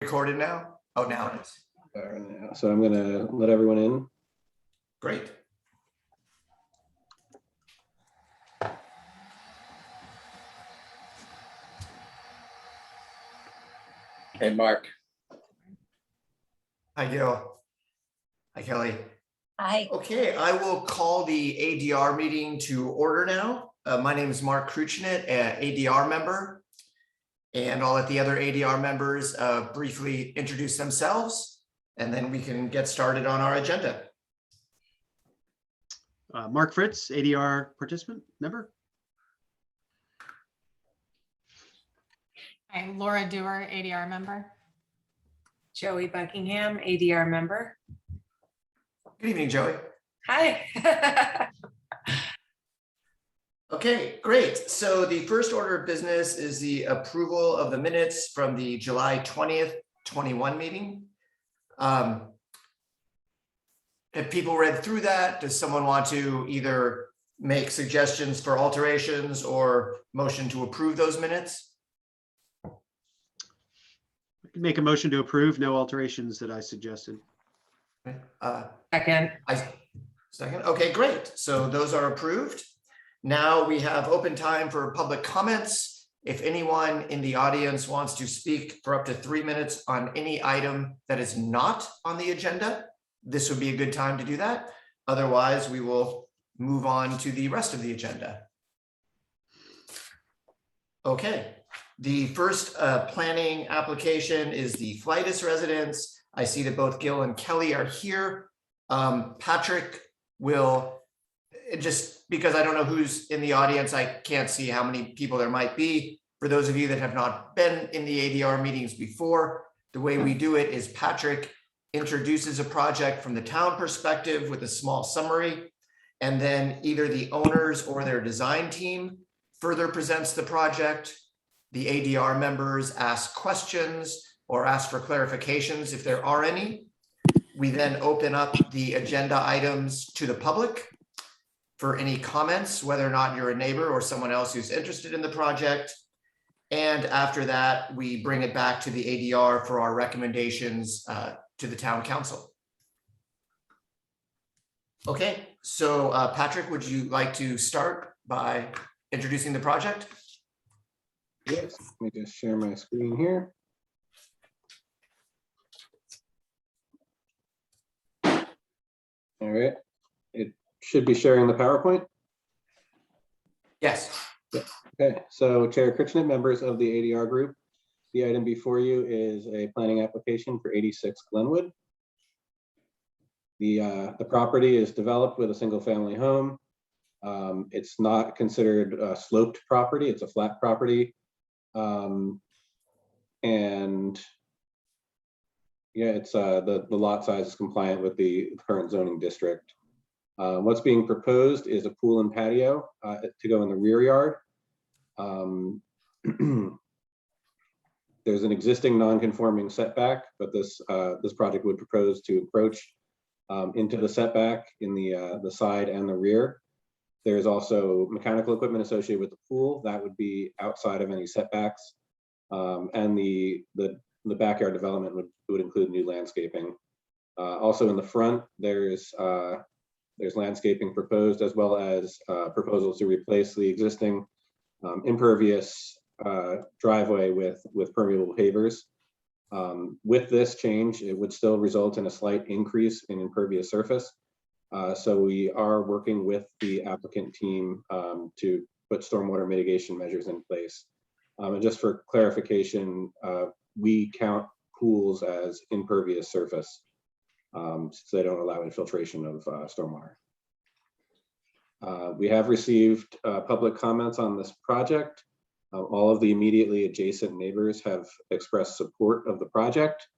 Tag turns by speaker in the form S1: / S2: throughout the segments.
S1: Recorded now? Oh, now it is.
S2: So I'm going to let everyone in.
S1: Great.
S3: Hey, Mark.
S1: Hi, Gil. Hi, Kelly.
S4: Hi.
S1: Okay, I will call the ADR meeting to order now. My name is Mark Kruchnet, an ADR member. And I'll let the other ADR members briefly introduce themselves, and then we can get started on our agenda.
S5: Mark Fritz, ADR participant member.
S6: Hi, Laura Dewar, ADR member.
S4: Joey Buckingham, ADR member.
S1: Good evening, Joey.
S4: Hi.
S1: Okay, great. So the first order of business is the approval of the minutes from the July 20th, 21 meeting. Have people read through that? Does someone want to either make suggestions for alterations or motion to approve those minutes?
S5: I can make a motion to approve, no alterations that I suggested.
S4: Second.
S1: Second. Okay, great. So those are approved. Now we have open time for public comments. If anyone in the audience wants to speak for up to 3 minutes on any item that is not on the agenda, this would be a good time to do that. Otherwise, we will move on to the rest of the agenda. Okay, the first planning application is the Flightus residence. I see that both Gil and Kelly are here. Patrick will, just because I don't know who's in the audience, I can't see how many people there might be. For those of you that have not been in the ADR meetings before, the way we do it is Patrick introduces a project from the town perspective with a small summary, and then either the owners or their design team further presents the project. The ADR members ask questions or ask for clarifications if there are any. We then open up the agenda items to the public for any comments, whether or not you're a neighbor or someone else who's interested in the project. And after that, we bring it back to the ADR for our recommendations to the town council. Okay, so Patrick, would you like to start by introducing the project?
S2: Yes, let me just share my screen here. All right, it should be sharing the PowerPoint.
S1: Yes.
S2: Okay, so Chair Kruchnet, members of the ADR group, the item before you is a planning application for 86 Glenwood. The property is developed with a single family home. It's not considered a sloped property, it's a flat property. And yeah, it's the lot size is compliant with the current zoning district. What's being proposed is a pool and patio to go in the rear yard. There's an existing non-conforming setback, but this project would propose to encroach into the setback in the side and the rear. There's also mechanical equipment associated with the pool that would be outside of any setbacks, and the backyard development would include new landscaping. Also in the front, there's landscaping proposed, as well as proposals to replace the existing impervious driveway with permeable pavers. With this change, it would still result in a slight increase in impervious surface. So we are working with the applicant team to put stormwater mitigation measures in place. And just for clarification, we count pools as impervious surface, since they don't allow infiltration of stormwater. We have received public comments on this project. All of the immediately adjacent neighbors have expressed support of the project.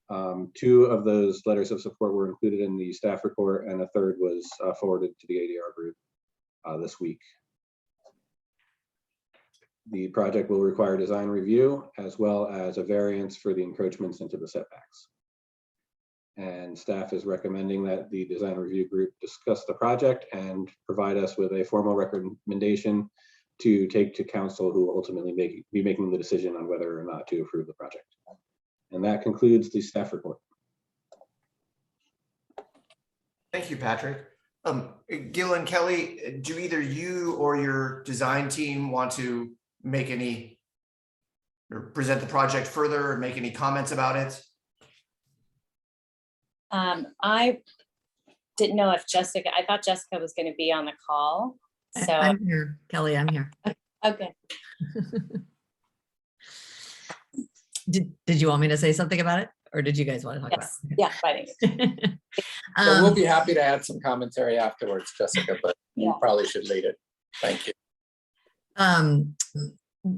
S2: 2 of those letters of support were included in the staff report, and a third was forwarded to the ADR group this week. The project will require design review as well as a variance for the encroachments into the setbacks. And staff is recommending that the design review group discuss the project and provide us with a formal recommendation to take to council, who will ultimately be making the decision on whether or not to approve the project. And that concludes the staff report.
S1: Thank you, Patrick. Gil and Kelly, do either you or your design team want to make any or present the project further or make any comments about it?
S7: I didn't know if I thought Jessica was going to be on the call. So,
S8: I'm here, Kelly, I'm here.
S7: okay.
S8: Did you want me to say something about it? Or did you guys want to talk
S7: Yes.
S8: about
S7: Yeah, fighting.
S8: it?
S3: So we'll be happy to add some commentary afterwards, Jessica, but you
S7: Yeah.
S3: probably should lead it. Thank you.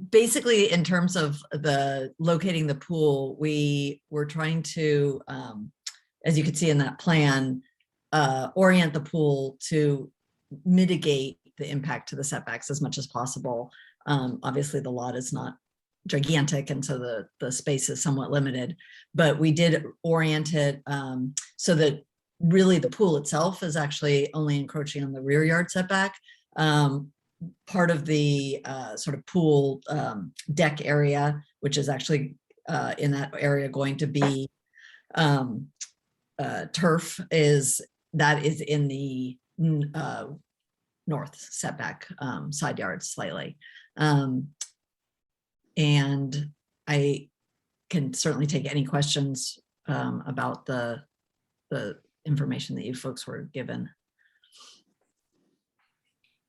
S8: Basically, in terms of the locating the pool, we were trying to, as you can see in that plan, orient the pool to mitigate the impact to the setbacks as much as possible. Obviously, the lot is not gigantic, and so the space is somewhat limited, but we did orient it so that really the pool itself is actually only encroaching on the rear yard setback. Part of the sort of pool deck area, which is actually in that area going to be turf, is in the north setback side yard slightly. And I can certainly take any questions about the information that you folks were given.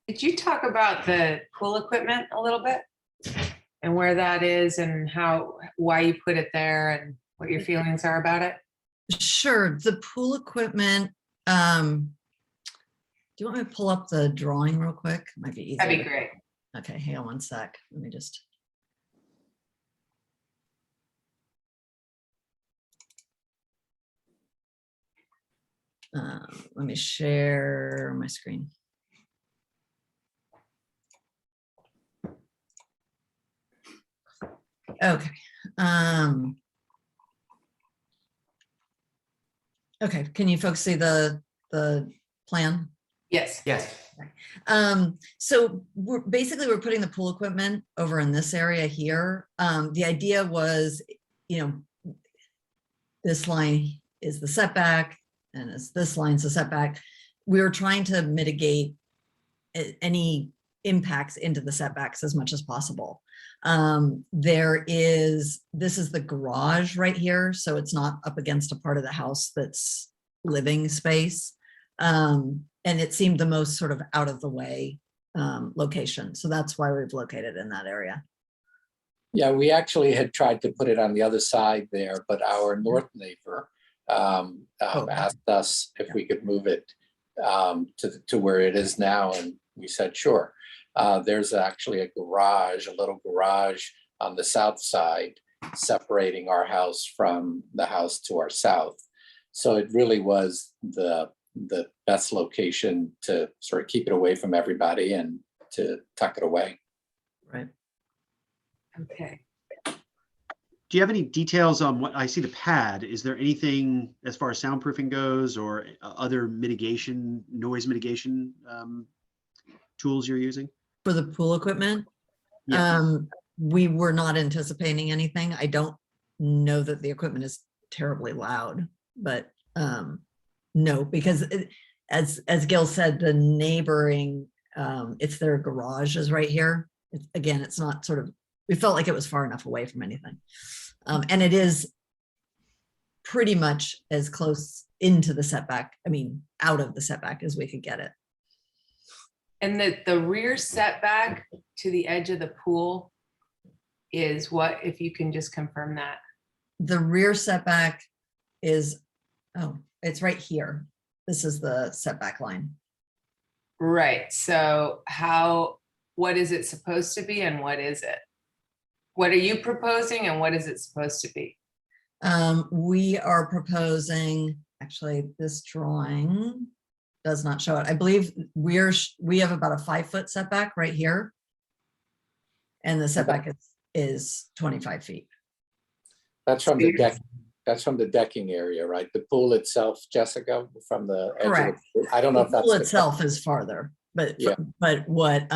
S4: Did you talk about the pool equipment a little bit? And where that is and why you put it there and what your feelings are about it?
S8: Sure, the pool equipment. Do you want me to pull up the drawing real quick? Might be easier.
S4: That'd be great.
S8: Okay, hang on one sec. Let me just. Let me share my screen. Okay. Okay, can you folks see the plan?
S4: Yes.
S1: Yes.
S8: So we're putting the pool equipment over in this area here. The idea was, this line is the setback and this line's the setback. We were trying to mitigate any impacts into the setbacks as much as possible. This is the garage right here, so it's not up against a part of the house that's living space. And it seemed the most sort of out of the way location. So that's why we've located in that area.
S3: Yeah, we actually had tried to put it on the other side there, but our north neighbor asked us if we could move it to where it is now, and we said, sure. There's actually a little garage on the south side, separating our house from the house to our south. So it really was the best location to sort of keep it away from everybody and to tuck it away.
S8: Right.
S4: Okay.
S5: Do you have any details on what I see the pad? Is there anything as far as soundproofing goes or other noise mitigation tools you're using?
S8: For the pool equipment,
S5: Yeah.
S8: we were not anticipating anything. I don't know that the equipment is terribly loud, but no, because as Gil said, the neighboring, it's their garage is right here. Again, it's not sort of, we felt like it was far enough away from anything. And it is pretty much as close into the setback, out of the setback as we could get it.
S4: And the rear setback to the edge of the pool is what, if you can just confirm that?
S8: The rear setback is, it's right here. This is the setback line.
S4: Right. So what is it supposed to be and what is it? What are you proposing and what is it supposed to be?
S8: We are proposing, actually, this drawing does not show it. I believe we have about a 5-foot setback right here. And the setback is 25 feet.
S3: That's from the deck. That's from the decking area, right? The pool itself, Jessica, from the edge of the
S8: Correct.
S3: pool. I don't know if
S8: The
S3: that's
S8: pool itself is farther, but
S3: Yeah.
S8: but what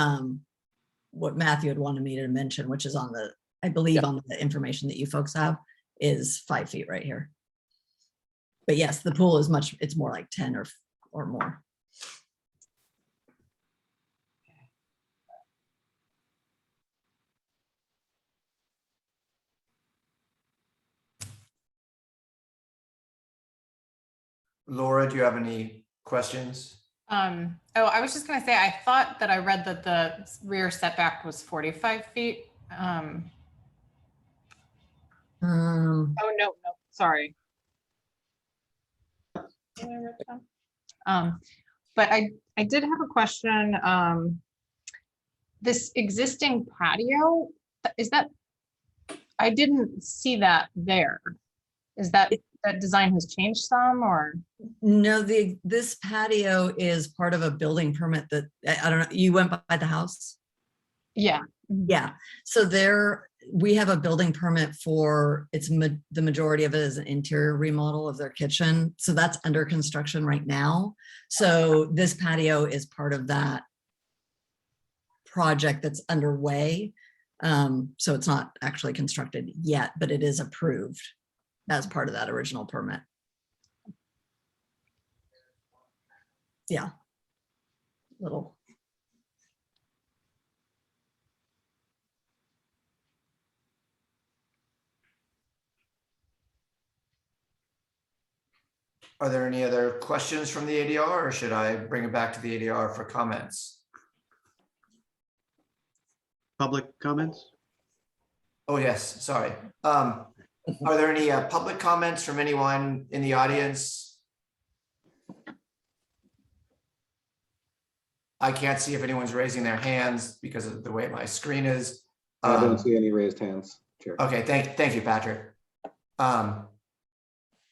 S8: Matthew had wanted me to mention, which is on the, I believe,
S3: Yeah.
S8: on the information that you folks have, is 5 feet right here. But yes, the pool is much, it's more like 10 or more.
S1: Laura, do you have any questions?
S6: Oh, I was just gonna say, I thought that I read that the rear setback was 45 feet.
S8: Um,
S6: Oh, no, sorry. But I did have a question. This existing patio, is that, I didn't see that there. Is that design has changed some, or?
S8: No, this patio is part of a building permit that, I don't know, you went by the house?
S6: Yeah.
S8: Yeah, so we have a building permit for, the majority of it is an interior remodel of their kitchen. So that's under construction right now. So this patio is part of that project that's underway. So it's not actually constructed yet, but it is approved as part of that original permit. Yeah. Little.
S1: Are there any other questions from the ADR, or should I bring it back to the ADR for comments?
S5: Public comments?
S1: Oh, yes, sorry. Are there any public comments from anyone in the audience? I can't see if anyone's raising their hands because of the way my screen is.
S2: I don't see any raised hands, Chair.
S1: Okay, thank you, Patrick.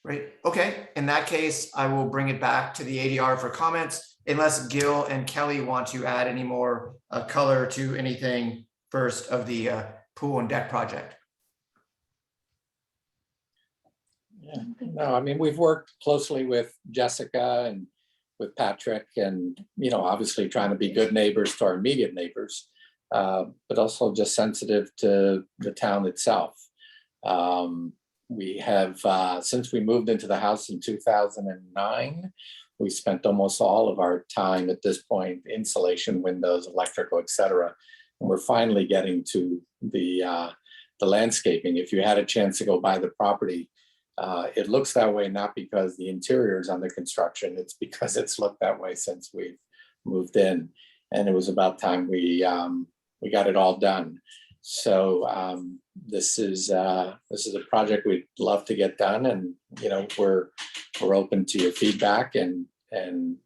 S1: Right, okay, in that case, I will bring it back to the ADR for comments, unless Gil and Kelly want to add any more color to anything first of the pool and deck project.
S3: Yeah, no, I mean, we've worked closely with Jessica and with Patrick and, obviously trying to be good neighbors to our immediate neighbors, but also just sensitive to the town itself. We have, since we moved into the house in 2009, we spent almost all of our time at this point, insulation, windows, electrical, et cetera. And we're finally getting to the landscaping. If you had a chance to go by the property, it looks that way, not because the interior is under construction, it's because it's looked that way since we've moved in. And it was about time we got it all done. So this is a project we'd love to get done, and we're open to your feedback and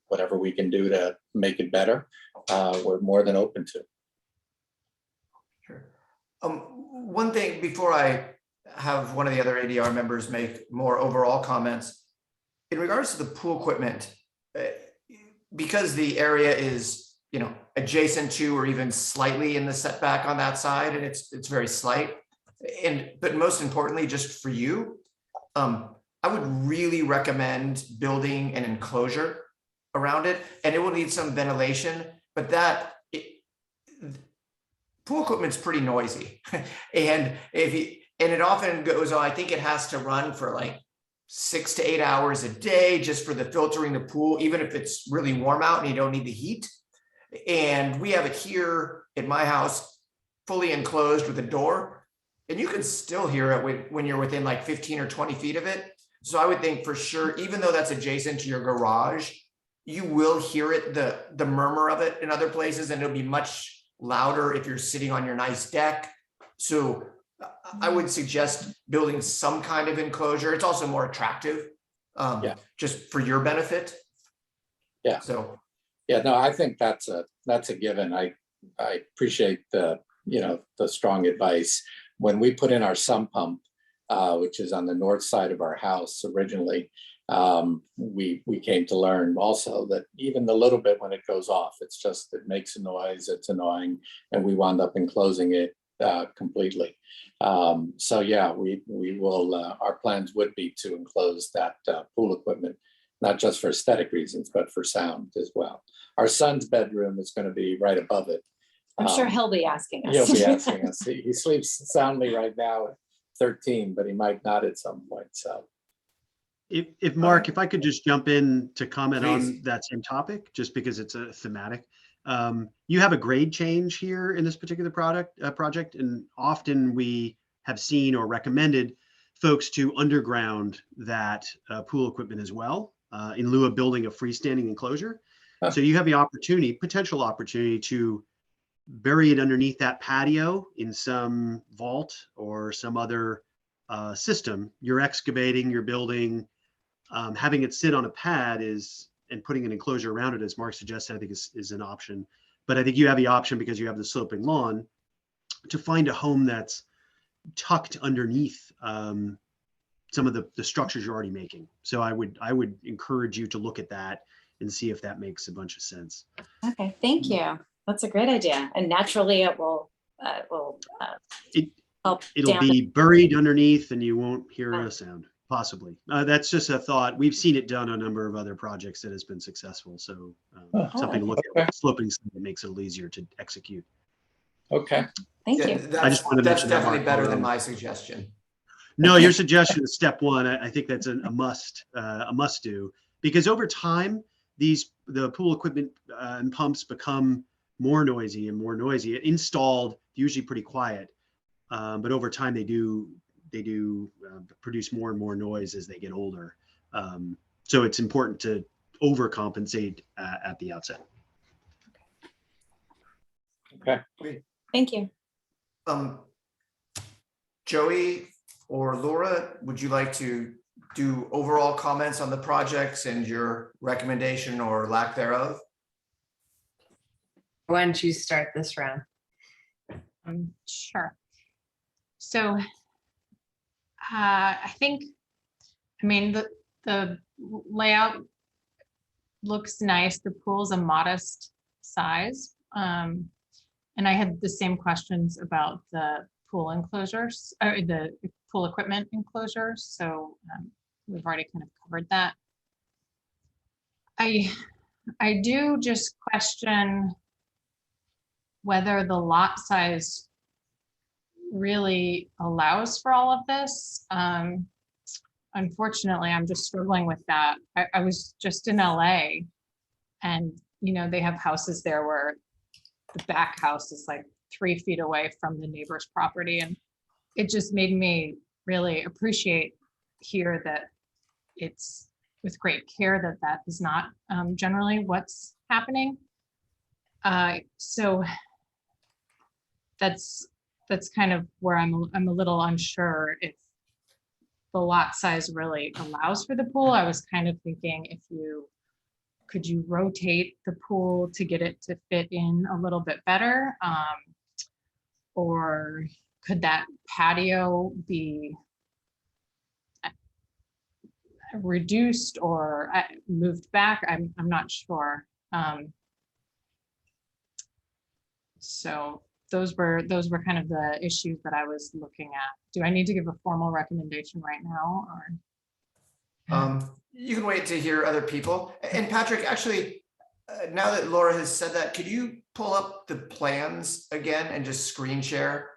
S3: whatever we can do to make it better. We're more than open to.
S1: Sure. One thing before I have one of the other ADR members make more overall comments in regards to the pool equipment, because the area is adjacent to or even slightly in the setback on that side, and it's very slight. But most importantly, just for you, I would really recommend building an enclosure around it, and it will need some ventilation, but pool equipment's pretty noisy. And it often goes on, I think it has to run for like 6 to 8 hours a day just for the filtering the pool, even if it's really warm out and you don't need the heat. And we have it here at my house, fully enclosed with a door, and you can still hear it when you're within like 15 or 20 feet of it. So I would think for sure, even though that's adjacent to your garage, you will hear it, the murmur of it in other places, and it'll be much louder if you're sitting on your nice deck. So I would suggest building some kind of enclosure. It's also more attractive, just for your benefit.
S3: Yeah.
S1: So.
S3: Yeah, no, I think that's a given. I appreciate the strong advice. When we put in our sump pump, which is on the north side of our house originally, we came to learn also that even the little bit when it goes off, it makes a noise, it's annoying, and we wound up enclosing it completely. So yeah, we will, our plans would be to enclose that pool equipment, not just for aesthetic reasons, but for sound as well. Our son's bedroom is going to be right above it.
S7: I'm sure he'll be asking us.
S3: He'll be asking us. He sleeps soundly right now 13, but he might not at some point, so.
S5: If Mark, if I could just jump in to comment on
S1: Please.
S5: that same topic, just because it's a thematic. You have a grade change here in this particular project, and often we have seen or recommended folks to underground that pool equipment as well, in lieu of building a freestanding enclosure.
S3: Huh.
S5: So you have the opportunity, potential opportunity to bury it underneath that patio in some vault or some other system. You're excavating, you're building, having it sit on a pad and putting an enclosure around it, as Mark suggested, I think is an option. But I think you have the option, because you have the sloping lawn, to find a home that's tucked underneath some of the structures you're already making. So I would encourage you to look at that and see if that makes a bunch of sense.
S7: Okay, thank you. That's a great idea. And naturally it will
S5: It-
S7: help
S5: It'll
S7: dampen.
S5: be buried underneath and you won't hear a sound, possibly. That's just a thought. We've seen it done on a number of other projects that has been successful. So something to look
S3: Okay.
S5: at. Sloping that makes it a little easier to execute.
S3: Okay,
S7: Thank
S1: Yeah,
S7: you.
S1: that's
S5: wanted to mention that,
S1: definitely
S5: Mark,
S1: better
S5: while
S1: than
S5: we're
S1: my suggestion.
S5: No, your suggestion is step one. I think that's a must do, because over time, the pool equipment and pumps become more noisy and more noisy. Installed, usually pretty quiet, but over time they do produce more and more noise as they get older. So it's important to overcompensate at the outset.
S3: okay.
S7: Thank you.
S1: Joey or Laura, would you like to do overall comments on the projects and your recommendation or lack thereof?
S4: Why don't you start this round?
S6: Sure. So I think, I mean, the layout looks nice. The pool's a modest size. And I had the same questions about the pool enclosures, or the pool equipment enclosures. So we've already kind of covered that. I do just question whether the lot size really allows for all of this. Unfortunately, I'm just struggling with that. I was just in LA, and they have houses there where the back house is like 3 feet away from the neighbor's property, and it just made me really appreciate here that it's with great care that is not generally what's happening. So that's kind of where I'm a little unsure if the lot size really allows for the pool. I was kind of thinking, could you rotate the pool to get it to fit in a little bit better? Or could that patio be reduced or moved back? I'm not sure. So those were kind of the issues that I was looking at. Do I need to give a formal recommendation right now, or?
S1: You can wait to hear other people. And Patrick, actually, now that Laura has said that, could you pull up the plans again and just screen share?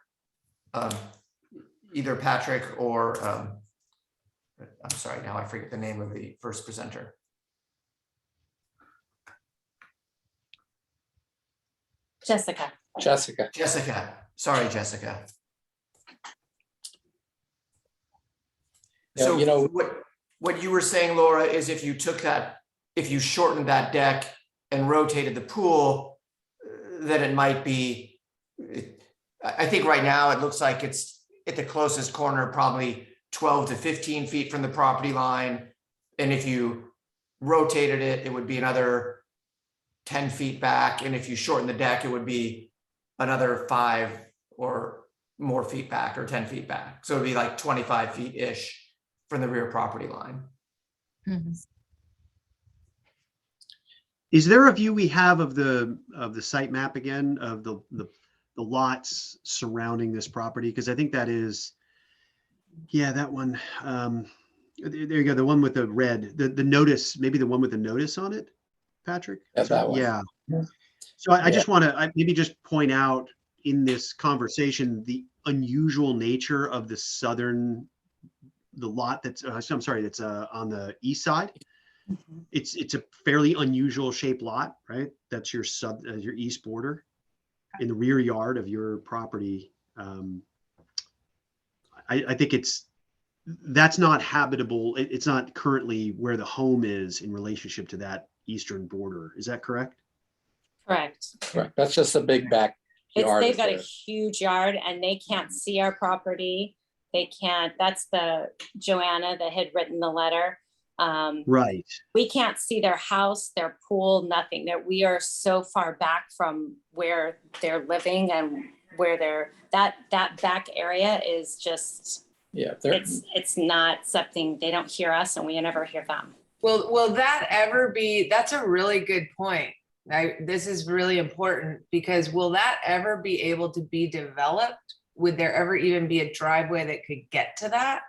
S1: Either Patrick or, I'm sorry, now I forget the name of the first presenter.
S7: Jessica.
S1: Jessica, sorry, Jessica.
S3: Yeah,
S1: So what you were saying, Laura, is if you shortened that deck and rotated the pool, then it might be, I think right now it looks like it's at the closest corner, probably 12 to 15 feet from the property line. And if you rotated it, it would be another 10 feet back. And if you shorten the deck, it would be another 5 or more feet back, or 10 feet back. So it'd be like 25 feet-ish from the rear property line.
S5: Is there a view we have of the site map again, of the lots surrounding this property? Because I think that is, yeah, that one. There you go, the one with the red, the notice, maybe the one with the notice on it, Patrick?
S3: Yeah, that one.
S5: Yeah. So I just want to maybe just point out in this conversation the unusual nature of the lot that's, I'm sorry, that's on the east side. It's a fairly unusual shaped lot, right? That's your your east border in the rear yard of your property. I think that's not habitable. It's not currently where the home is in relationship to that eastern border. Is that correct?
S7: Correct.
S3: Correct. That's just a big backyard.
S7: They've got a
S3: there.
S7: huge yard and they can't see our property. They can't, that's the Joanna that had written the letter.
S5: Right.
S7: We can't see their house, their pool, nothing. That we are so far back from where they're living and where that back area is just,
S3: Yeah,
S7: it's not something, they don't hear us and we never hear them.
S4: Will that ever be, that's a really good point. This is really important because will that ever be able to be developed? Would there ever even be a driveway that could get to that?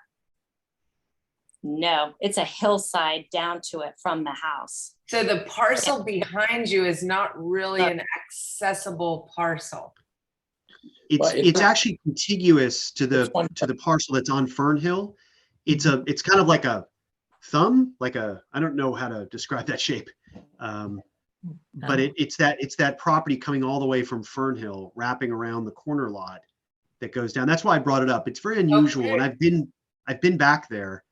S7: No, it's a hillside down to it from the house.
S4: So the parcel behind you is not really an accessible parcel.
S3: Well,
S5: It's actually contiguous to
S3: It's one-
S5: the parcel that's on Fernhill. It's kind of like a thumb, I don't know how to describe that shape. But it's that property coming all the way from Fernhill, wrapping around the corner lot that goes down. That's why I brought it up. It's very unusual, and I've been back there,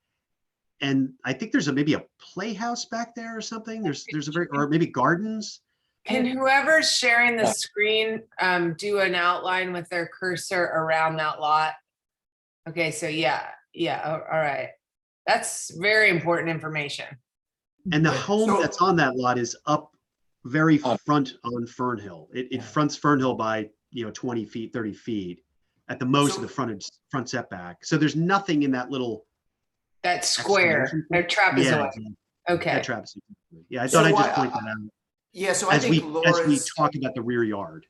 S5: and I think there's maybe a playhouse back there or something. There's or maybe gardens.
S4: Can whoever's sharing the screen do an outline with their cursor around that lot? Okay, so yeah, all right. That's very important information.
S5: And the
S1: Okay,
S5: home
S1: so-
S5: that's on that lot is up very front on Fernhill. It fronts Fernhill by 20 feet, 30 feet at the most
S1: So-
S5: of the front setback. So there's nothing in that little
S4: That square,
S5: excavation.
S4: or trapezoid.
S5: exactly.
S4: Okay.
S5: That trapezoid. Yeah, I thought
S1: So
S5: I'd just
S1: I-
S5: point that out
S1: Yeah, so I
S5: as we
S1: think Laura's.
S5: talk about the rear yard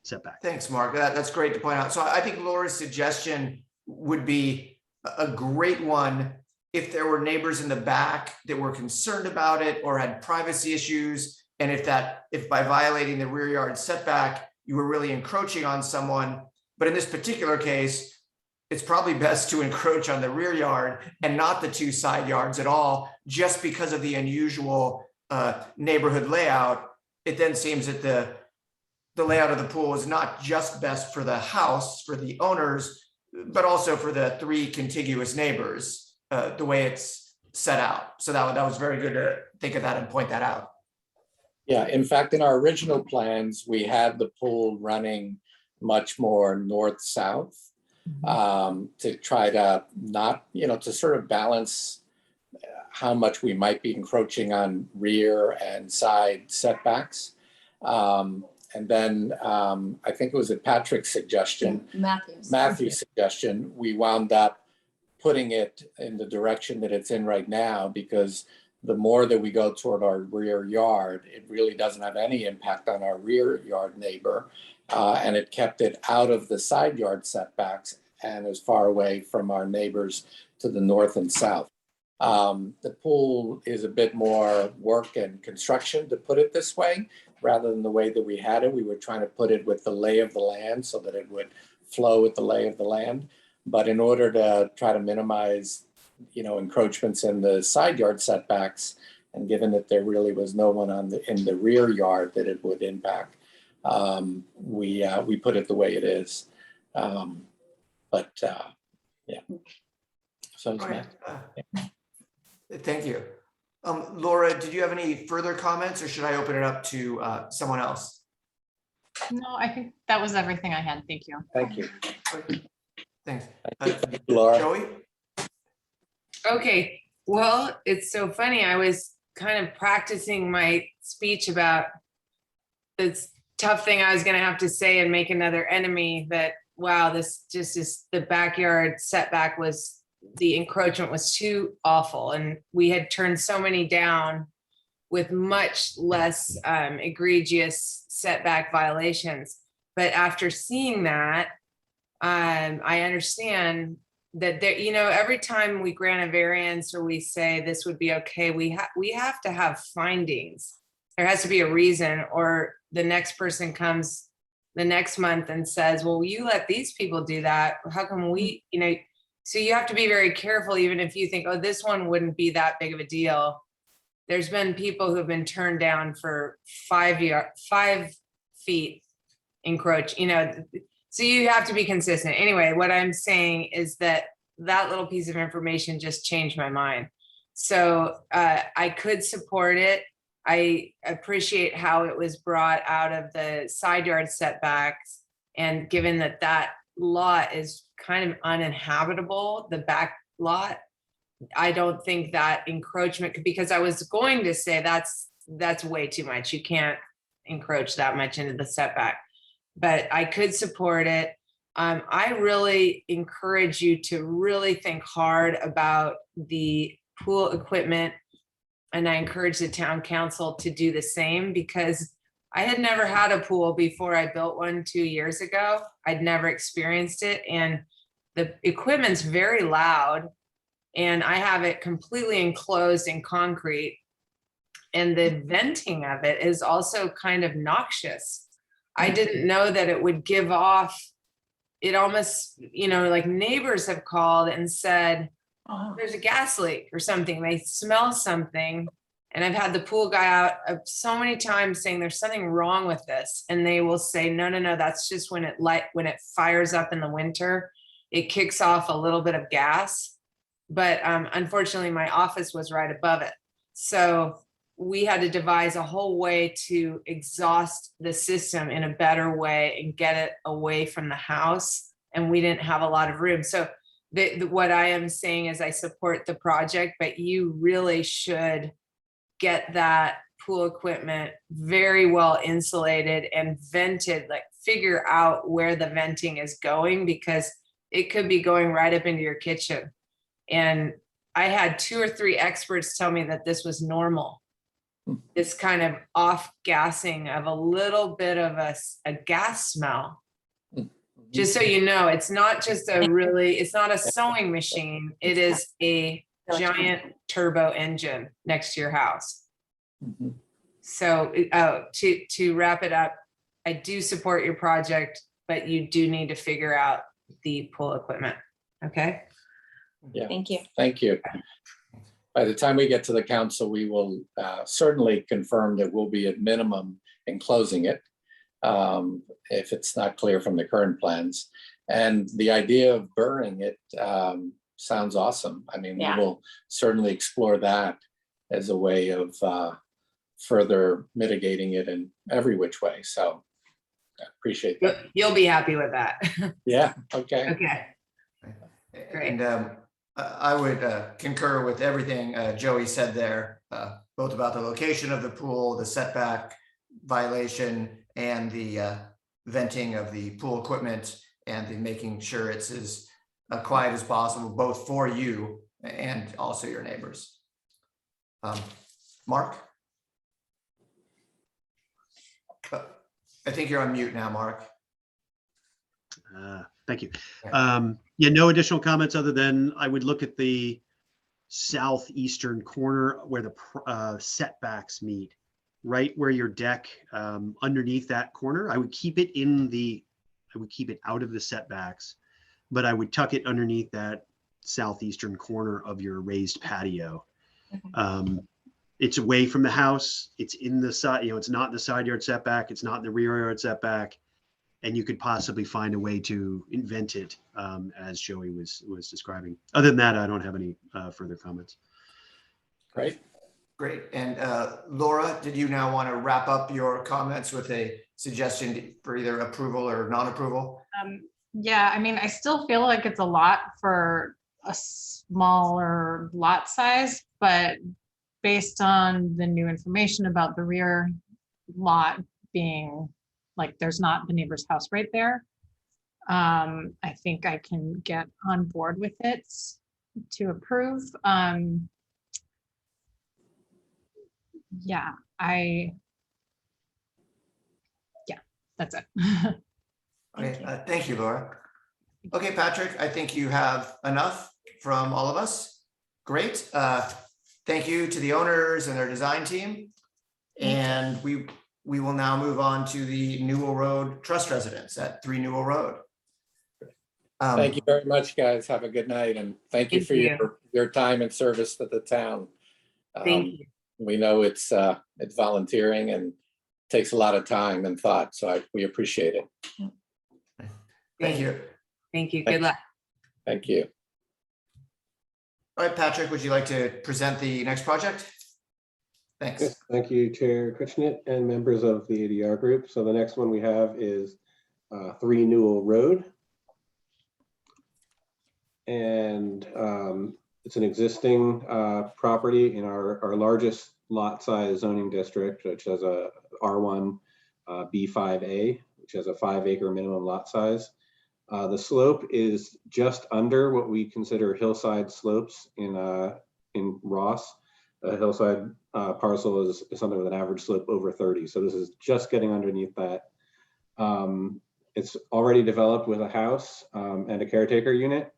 S5: setback.
S1: Thanks, Mark. That's great to point out. So I think Laura's suggestion would be a great one if there were neighbors in the back that were concerned about it or had privacy issues. And if by violating the rear yard setback, you were really encroaching on someone. But in this particular case, it's probably best to encroach on the rear yard and not the two side yards at all, just because of the unusual neighborhood layout. It then seems that the layout of the pool is not just best for the house, for the owners, but also for the three contiguous neighbors, the way it's set out. So that was very good to think of that and point that out.
S3: Yeah, in fact, in our original plans, we had the pool running much more north-south to try to not, to sort of balance how much we might be encroaching on rear and side setbacks. And then I think it was at Patrick's suggestion, Matthew's suggestion, we wound up putting it in the direction that it's in right now, because the more that we go toward our rear yard, it really doesn't have any impact on our rear yard neighbor. And it kept it out of the side yard setbacks and as far away from our neighbors to the north and south. The pool is a bit more work and construction, to put it this way, rather than the way that we had it. We were trying to put it with the lay of the land so that it would flow with the lay of the land. But in order to try to minimize, encroachments in the side yard setbacks, and given that there really was no one in the rear yard that it would impact, we put it the way it is. Yeah. So it's
S1: Okay.
S3: Matt.
S1: Thank you. Laura, did you have any further comments, or should I open it up to someone else?
S6: No, I think that was everything I had. Thank you.
S3: Thank you.
S1: Thanks.
S3: Thank you, Laura.
S1: Joey?
S4: Okay, well, it's so funny. I was kind of practicing my speech about this tough thing I was gonna have to say and make another enemy, that, wow, this just is, the backyard setback was, the encroachment was too awful. And we had turned so many down with much less egregious setback violations. But after seeing that, I understand that there, every time we grant a variance or we say this would be okay, we have to have findings. There has to be a reason, or the next person comes the next month and says, well, you let these people do that. How come we, so you have to be very careful, even if you think, oh, this one wouldn't be that big of a deal. There's been people who've been turned down for 5 feet encroach, so you have to be consistent. Anyway, what I'm saying is that little piece of information just changed my mind. So I could support it. I appreciate how it was brought out of the side yard setbacks. And given that lot is kind of uninhabitable, the back lot, I don't think that encroachment, because I was going to say that's way too much. You can't encroach that much into the setback, but I could support it. I really encourage you to really think hard about the pool equipment. And I encourage the town council to do the same, because I had never had a pool before I built one 2 years ago. I'd never experienced it. And the equipment's very loud, and I have it completely enclosed in concrete. And the venting of it is also kind of noxious. I didn't know that it would give off, it almost, like neighbors have called and said, there's a gas leak or something. They smell something. And I've had the pool guy out so many times saying there's something wrong with this. And they will say, no, that's just when it fires up in the winter, it kicks off a little bit of gas. But unfortunately, my office was right above it. So we had to devise a whole way to exhaust the system in a better way and get it away from the house. And we didn't have a lot of room. So what I am saying is I support the project, but you really should get that pool equipment very well insulated and vented, like figure out where the venting is going, because it could be going right up into your kitchen. And I had 2 or 3 experts tell me that this was normal. This kind of off gassing of a little bit of a gas smell. Just so you know, it's not just it's not a sewing machine. It is a giant turbo engine next to your house. So to wrap it up, I do support your project, but you do need to figure out the pool equipment. Okay.
S3: Yeah.
S7: Thank you.
S3: Thank you. By the time we get to the council, we will certainly confirm that we'll be at minimum enclosing it, if it's not clear from the current plans. And the idea of burning it sounds awesome. I mean,
S7: Yeah.
S3: we will certainly explore that as a way of further mitigating it in every which way. So I appreciate that.
S4: You'll be happy with that.
S3: Yeah, okay.
S4: Okay. Great.
S1: And I would concur with everything Joey said there, both about the location of the pool, the setback violation, and the venting of the pool equipment, and the making sure it's as quiet as possible, both for you and also your neighbors. Mark? I think you're on mute now, Mark.
S5: Thank you. Yeah, no additional comments other than I would look at the southeastern corner where the setbacks meet, right where your deck, underneath that corner. I would keep it out of the setbacks, but I would tuck it underneath that southeastern corner of your raised patio. It's away from the house. It's in the side, it's not in the side yard setback. It's not in the rear yard setback. And you could possibly find a way to invent it, as Joey was describing. Other than that, I don't have any further comments.
S3: Great.
S1: Great. And Laura, did you now want to wrap up your comments with a suggestion for either approval or non-approval?
S6: Yeah, I mean, I still feel like it's a lot for a smaller lot size, but based on the new information about the rear lot being like, there's not the neighbor's house right there, I think I can get on board with it to approve. Yeah, that's it.
S1: Okay, thank you, Laura. Okay, Patrick, I think you have enough from all of us. Great. Thank you to the owners and their design team. And we we will now move on to the Newell Road Trust Residence at 3 Newell Road.
S3: Thank you very much, guys. Have a good night, and thank you
S4: Thank
S3: for
S4: you.
S3: your time and service to the town.
S4: Thank
S3: Um,
S4: you.
S3: We know it's volunteering and takes a lot of time and thought, so we appreciate it.
S1: Thank you.
S4: Thank you. Good luck.
S3: Thank you.
S1: All right, Patrick, would you like to present the next project? Thanks.
S2: Yes, thank you, Chair Kuchnet and members of the ADR group. So the next one we have is 3 Newell Road. And it's an existing property in our largest lot size zoning district, which has a R1 B5A, which has a 5-acre minimum lot size. The slope is just under what we consider hillside slopes in Ross. A hillside parcel is something with an average slope over 30. So this is just getting underneath that. It's already developed with a house and a caretaker unit,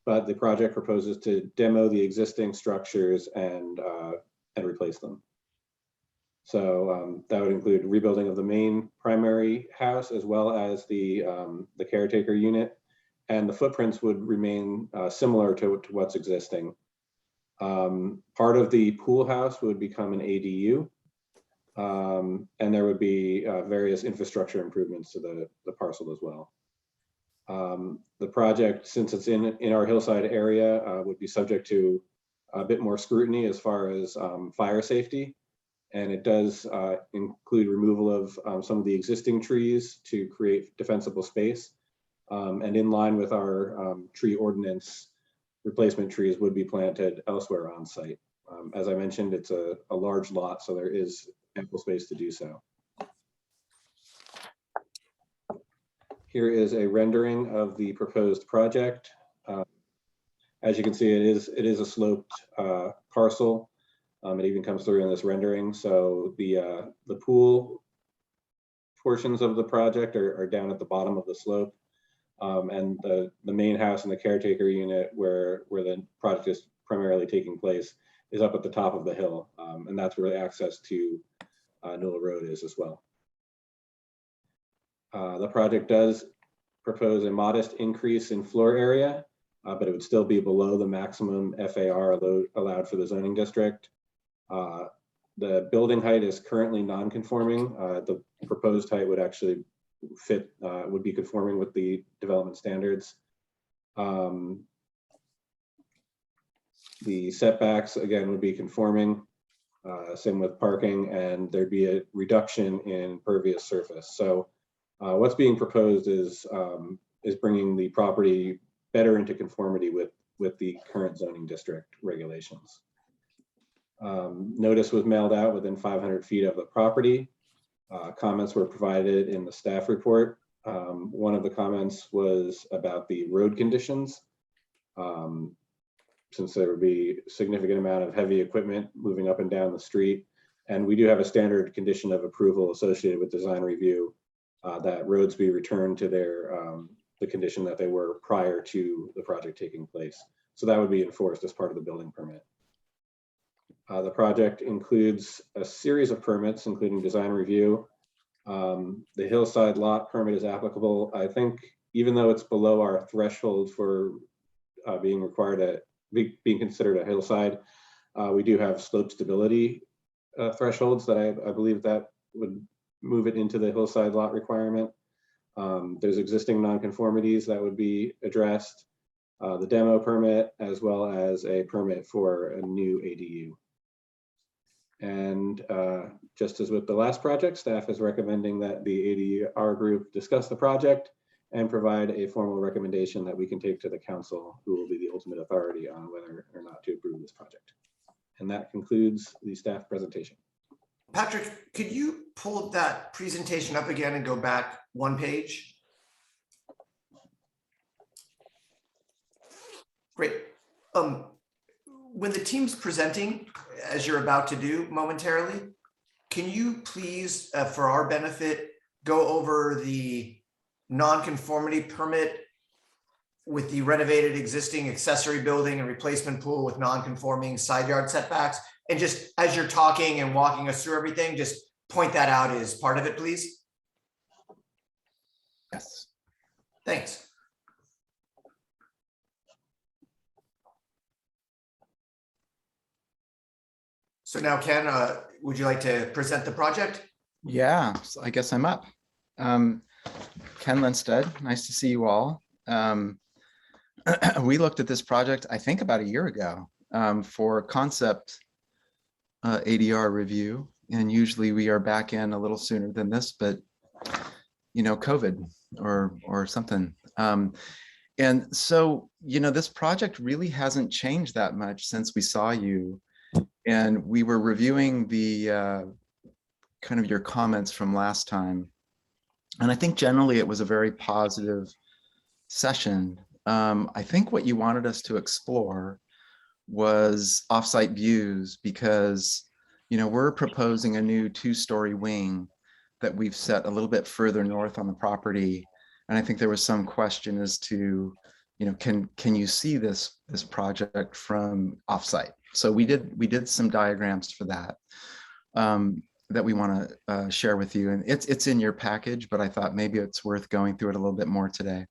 S2: but the project proposes to demo the existing structures and replace them. So that would include rebuilding of the main primary house as well as the caretaker unit, and the footprints would remain similar to what's existing. Part of the pool house would become an ADU, and there would be various infrastructure improvements to the parcel as well. The project, since it's in our hillside area, would be subject to a bit more scrutiny as far as fire safety. And it does include removal of some of the existing trees to create defensible space. And in line with our tree ordinance, replacement trees would be planted elsewhere on site. As I mentioned, it's a large lot, so there is ample space to do so. Here is a rendering of the proposed project. As you can see, it is a sloped parcel. It even comes through in this rendering. So the pool portions of the project are down at the bottom of the slope. And the main house and the caretaker unit where the project is primarily taking place is up at the top of the hill. And that's where the access to Newell Road is as well. The project does propose a modest increase in floor area, but it would still be below the maximum FAR allowed for the zoning district. The building height is currently non-conforming. The proposed height would actually would be conforming with the development standards. The setbacks, again, would be conforming, same with parking, and there'd be a reduction in pervious surface. So what's being proposed is bringing the property better into conformity with the current zoning district regulations. Notice was mailed out within 500 feet of the property. Comments were provided in the staff report. One of the comments was about the road conditions. Since there would be a significant amount of heavy equipment moving up and down the street. And we do have a standard condition of approval associated with design review that roads be returned to the condition that they were prior to the project taking place. So that would be enforced as part of the building permit. The project includes a series of permits, including design review. The hillside lot permit is applicable. I think even though it's below our threshold for being required to being considered a hillside, we do have slope stability thresholds that I believe that would move it into the hillside lot requirement. There's existing nonconformities that would be addressed, the demo permit, as well as a permit for a new ADU. And just as with the last project, staff is recommending that the ADR group discuss the project and provide a formal recommendation that we can take to the council, who will be the ultimate authority on whether or not to approve this project. And that concludes the staff presentation.
S1: Patrick, could you pull that presentation up again and go back one page? Great. When the team's presenting, as you're about to do momentarily, can you please, for our benefit, go over the nonconformity permit with the renovated existing accessory building and replacement pool with non-conforming side yard setbacks? And just as you're talking and walking us through everything, just point that out as part of it, please?
S9: Yes.
S1: Thanks. So now, Ken, would you like to present the project?
S9: Yeah, so I guess I'm up. Ken Lindstedt, nice to see you all. We looked at this project, I think about a year ago, for concept ADR review. And usually we are back in a little sooner than this, but you know, COVID or something. And so, you know, this project really hasn't changed that much since we saw you. And we were reviewing the kind of your comments from last time. And I think generally it was a very positive session. I think what you wanted us to explore was offsite views because, you know, we're proposing a new 2-story wing that we've set a little bit further north on the property. And I think there was some question as to, you know, can you see this project from offsite? So we did some diagrams for that that we want to share with you, and it's in your package, but I thought maybe it's worth going through it a little bit more today.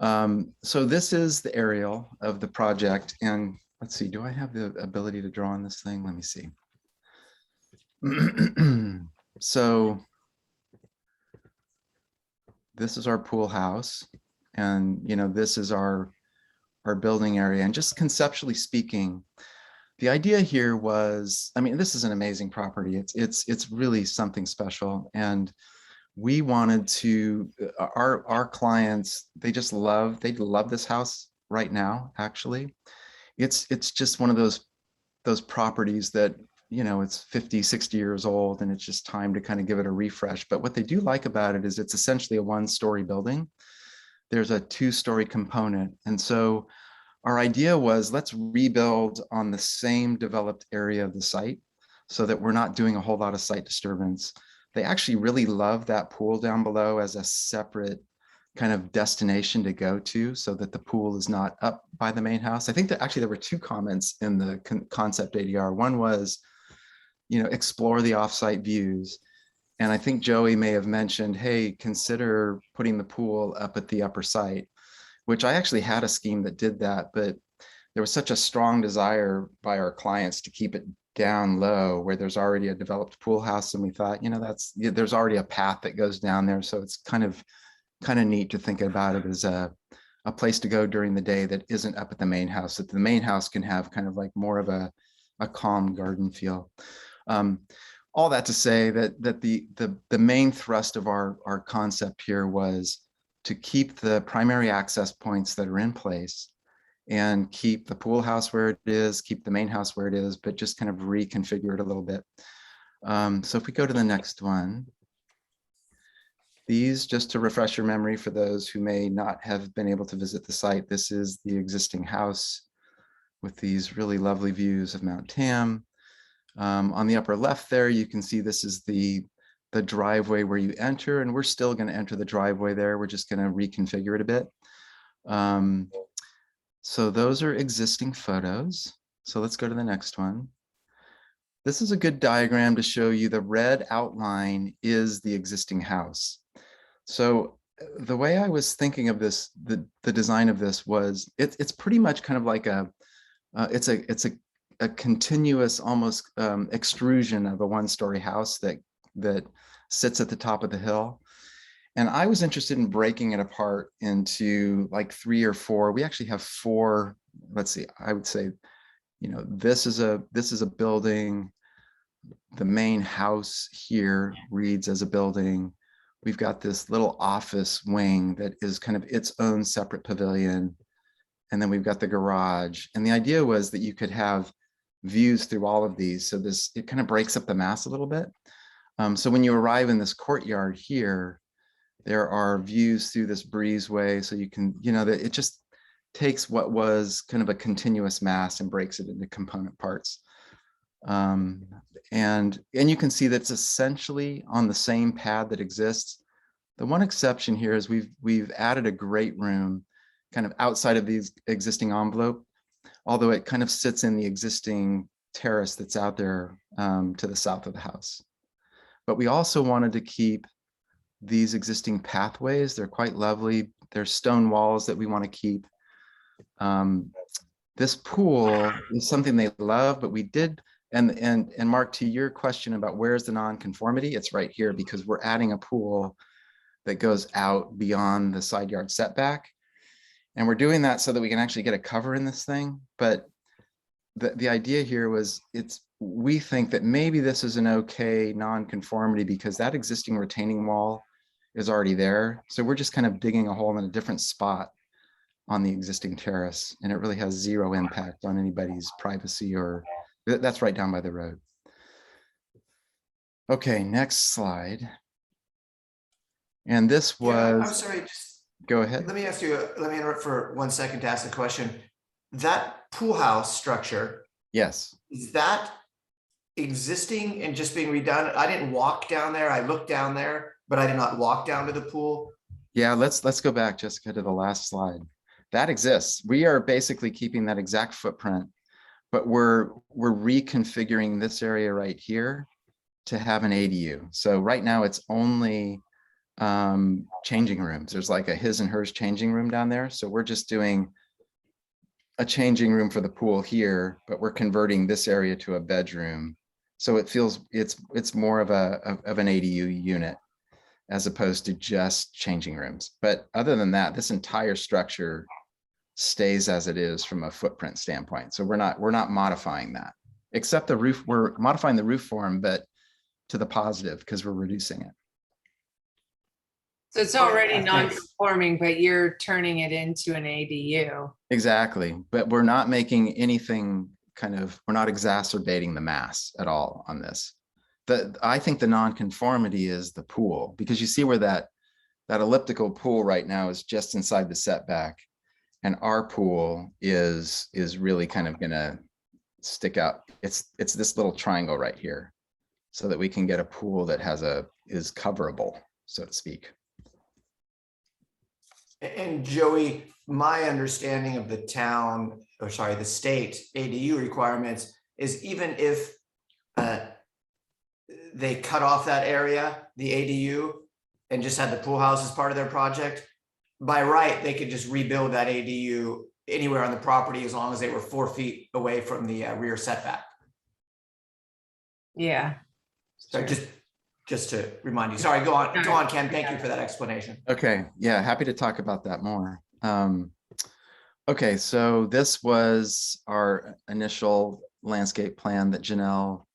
S9: So this is the aerial of the project, and let's see, do I have the ability to draw on this thing? Let me see. So this is our pool house, and you know, this is our building area. And just conceptually speaking, the idea here was, I mean, this is an amazing property. It's really something special. And we wanted to, our clients, they love this house right now, actually. It's just one of those properties that, you know, it's 50, 60 years old and it's just time to kind of give it a refresh. But what they do like about it is it's essentially a 1-story building. There's a 2-story component. And so our idea was, let's rebuild on the same developed area of the site so that we're not doing a whole lot of site disturbance. They actually really love that pool down below as a separate kind of destination to go to so that the pool is not up by the main house. I think that actually there were 2 comments in the concept ADR. One was, you know, explore the offsite views. And I think Joey may have mentioned, hey, consider putting the pool up at the upper site, which I actually had a scheme that did that, but there was such a strong desire by our clients to keep it down low where there's already a developed pool house. And we thought, you know, there's already a path that goes down there. So it's kind of neat to think about it as a place to go during the day that isn't up at the main house, that the main house can have kind of like more of a calm garden feel. All that to say that the main thrust of our concept here was to keep the primary access points that are in place and keep the pool house where it is, keep the main house where it is, but just kind of reconfigure it a little bit. So if we go to the next one, these, just to refresh your memory for those who may not have been able to visit the site, this is the existing house with these really lovely views of Mount Tam. On the upper left there, you can see this is the driveway where you enter, and we're still going to enter the driveway there. We're just going to reconfigure it a bit. So those are existing photos. So let's go to the next one. This is a good diagram to show you the red outline is the existing house. So the way I was thinking of this, the design of this was, it's pretty much kind of like it's a continuous almost extrusion of a 1-story house that sits at the top of the hill. And I was interested in breaking it apart into like 3 or 4. We actually have 4. Let's see, I would say, you know, this is a building. The main house here reads as a building. We've got this little office wing that is kind of its own separate pavilion. And then we've got the garage. And the idea was that you could have views through all of these. So it kind of breaks up the mass a little bit. So when you arrive in this courtyard here, there are views through this breezeway. So you can, you know, that it just takes what was kind of a continuous mass and breaks it into component parts. And you can see that's essentially on the same pad that exists. The one exception here is we've added a great room kind of outside of these existing envelope, although it kind of sits in the existing terrace that's out there to the south of the house. but we also wanted to keep these existing pathways. They're quite lovely. There's stone walls that we want to keep. This pool is something they love, but we did, and Mark, to your question about where's the nonconformity, it's right here because we're adding a pool that goes out beyond the side yard setback. And we're doing that so that we can actually get a cover in this thing. But the idea here was we think that maybe this is an okay nonconformity because that existing retaining wall is already there. So we're just kind of digging a hole in a different spot on the existing terrace, and it really has zero impact on anybody's privacy, or that's right down by the road. Okay, next slide. And this
S1: I'm
S9: was,
S1: sorry, just
S9: go ahead.
S1: let me interrupt for 1 second to ask a question. That pool house structure,
S9: Yes.
S1: is that existing and just being redone? I didn't walk down there. I looked down there, but I did not walk down to the pool.
S9: Yeah, let's go back, Jessica, to the last slide. That exists. We are basically keeping that exact footprint, but we're reconfiguring this area right here to have an ADU. So right now it's only changing rooms. There's like a his and hers changing room down there. So we're just doing a changing room for the pool here, but we're converting this area to a bedroom. So it feels it's more of an ADU unit as opposed to just changing rooms. But other than that, this entire structure stays as it is from a footprint standpoint. So we're not modifying that, except the roof. We're modifying the roof form, but to the positive because we're reducing it.
S4: So it's already non-conforming, but you're turning it into an ADU.
S9: Exactly, but we're not making anything we're not exacerbating the mass at all on this. I think the non-conformity is the pool, because you see where that elliptical pool right now is just inside the setback, and our pool is really kind of gonna stick out. It's this little triangle right here, so that we can get a pool that is coverable, so to speak.
S1: And Joey, my understanding of the state ADU requirements is even if they cut off that area, the ADU, and just had the pool house as part of their project, by right, they could just rebuild that ADU anywhere on the property as long as they were 4 feet away from the rear setback.
S4: Yeah.
S1: So just to remind you, sorry, go on, Ken, thank you for that explanation.
S9: Okay, yeah, happy to talk about that more. Okay, so this was our initial landscape plan that Janelle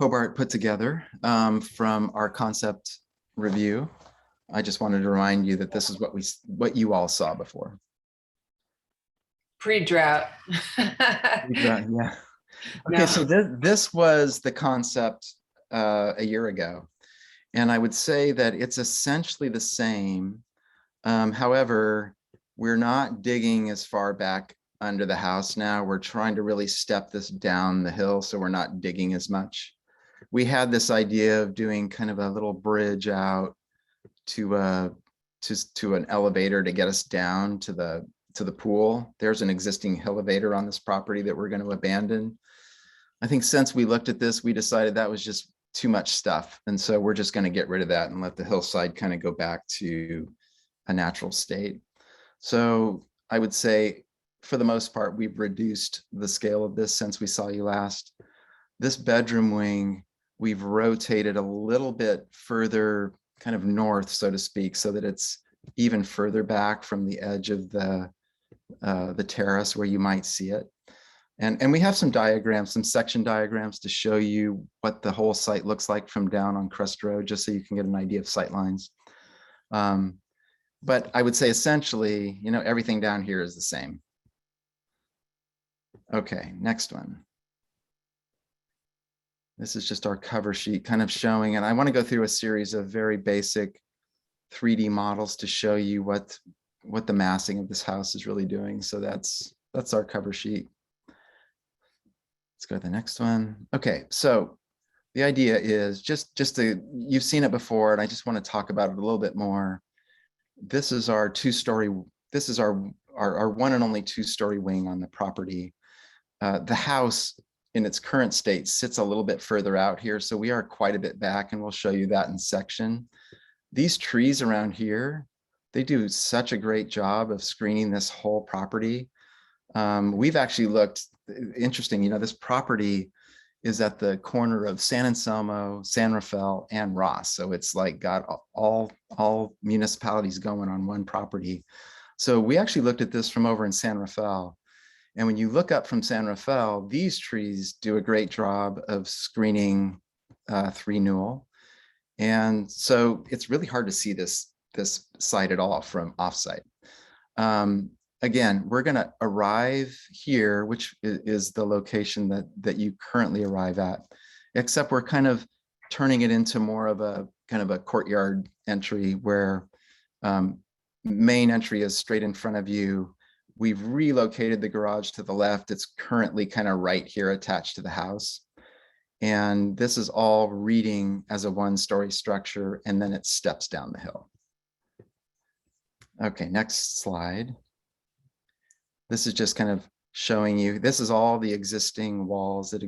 S9: Hobart put together from our concept review. I just wanted to remind you that this is what you all saw before.
S4: Pre-drought.
S9: Yeah. Okay,
S4: No.
S9: so this was the concept a year ago, and I would say that it's essentially the same. However, we're not digging as far back under the house now. We're trying to really step this down the hill, so we're not digging as much. We had this idea of doing kind of a little bridge out to an elevator to get us down to the pool. There's an existing elevator on this property that we're going to abandon. I think since we looked at this, we decided that was just too much stuff. And so we're just going to get rid of that and let the hillside kind of go back to a natural state. So I would say for the most part, we've reduced the scale of this since we saw you last. This bedroom wing, we've rotated a little bit further kind of north, so to speak, so that it's even further back from the edge of the terrace where you might see it. And we have some diagrams, some section diagrams to show you what the whole site looks like from down on Crest Road, just so you can get an idea of sight lines. But I would say essentially, everything down here is the same. Okay, next one. This is just our cover sheet kind of showing, and I want to go through a series of very basic 3D models to show you what the massing of this house is really doing. So that's our cover sheet. Let's go to the next one. Okay, so the idea is you've seen it before, and I just want to talk about it a little bit more. This is our this is our one and only 2-story wing on the property. The house in its current state sits a little bit further out here. So we are quite a bit back, and we'll show you that in section. These trees around here, they do such a great job of screening this whole property. We've actually looked, interesting, you know, this property is at the corner of San Anselmo, San Rafael, and Ross. So it's like got all municipalities going on one property. So we actually looked at this from over in San Rafael. And when you look up from San Rafael, these trees do a great job of screening 3 Newell. And so it's really hard to see this site at all from offsite. Again, we're going to arrive here, which is the location that you currently arrive at, except we're kind of turning it into more of a kind of a courtyard entry where main entry is straight in front of you. We've relocated the garage to the left. It's currently kind of right here attached to the house. And this is all reading as a 1-story structure, and then it steps down the hill. Okay, next slide. This is just kind of showing you, this is all the existing walls that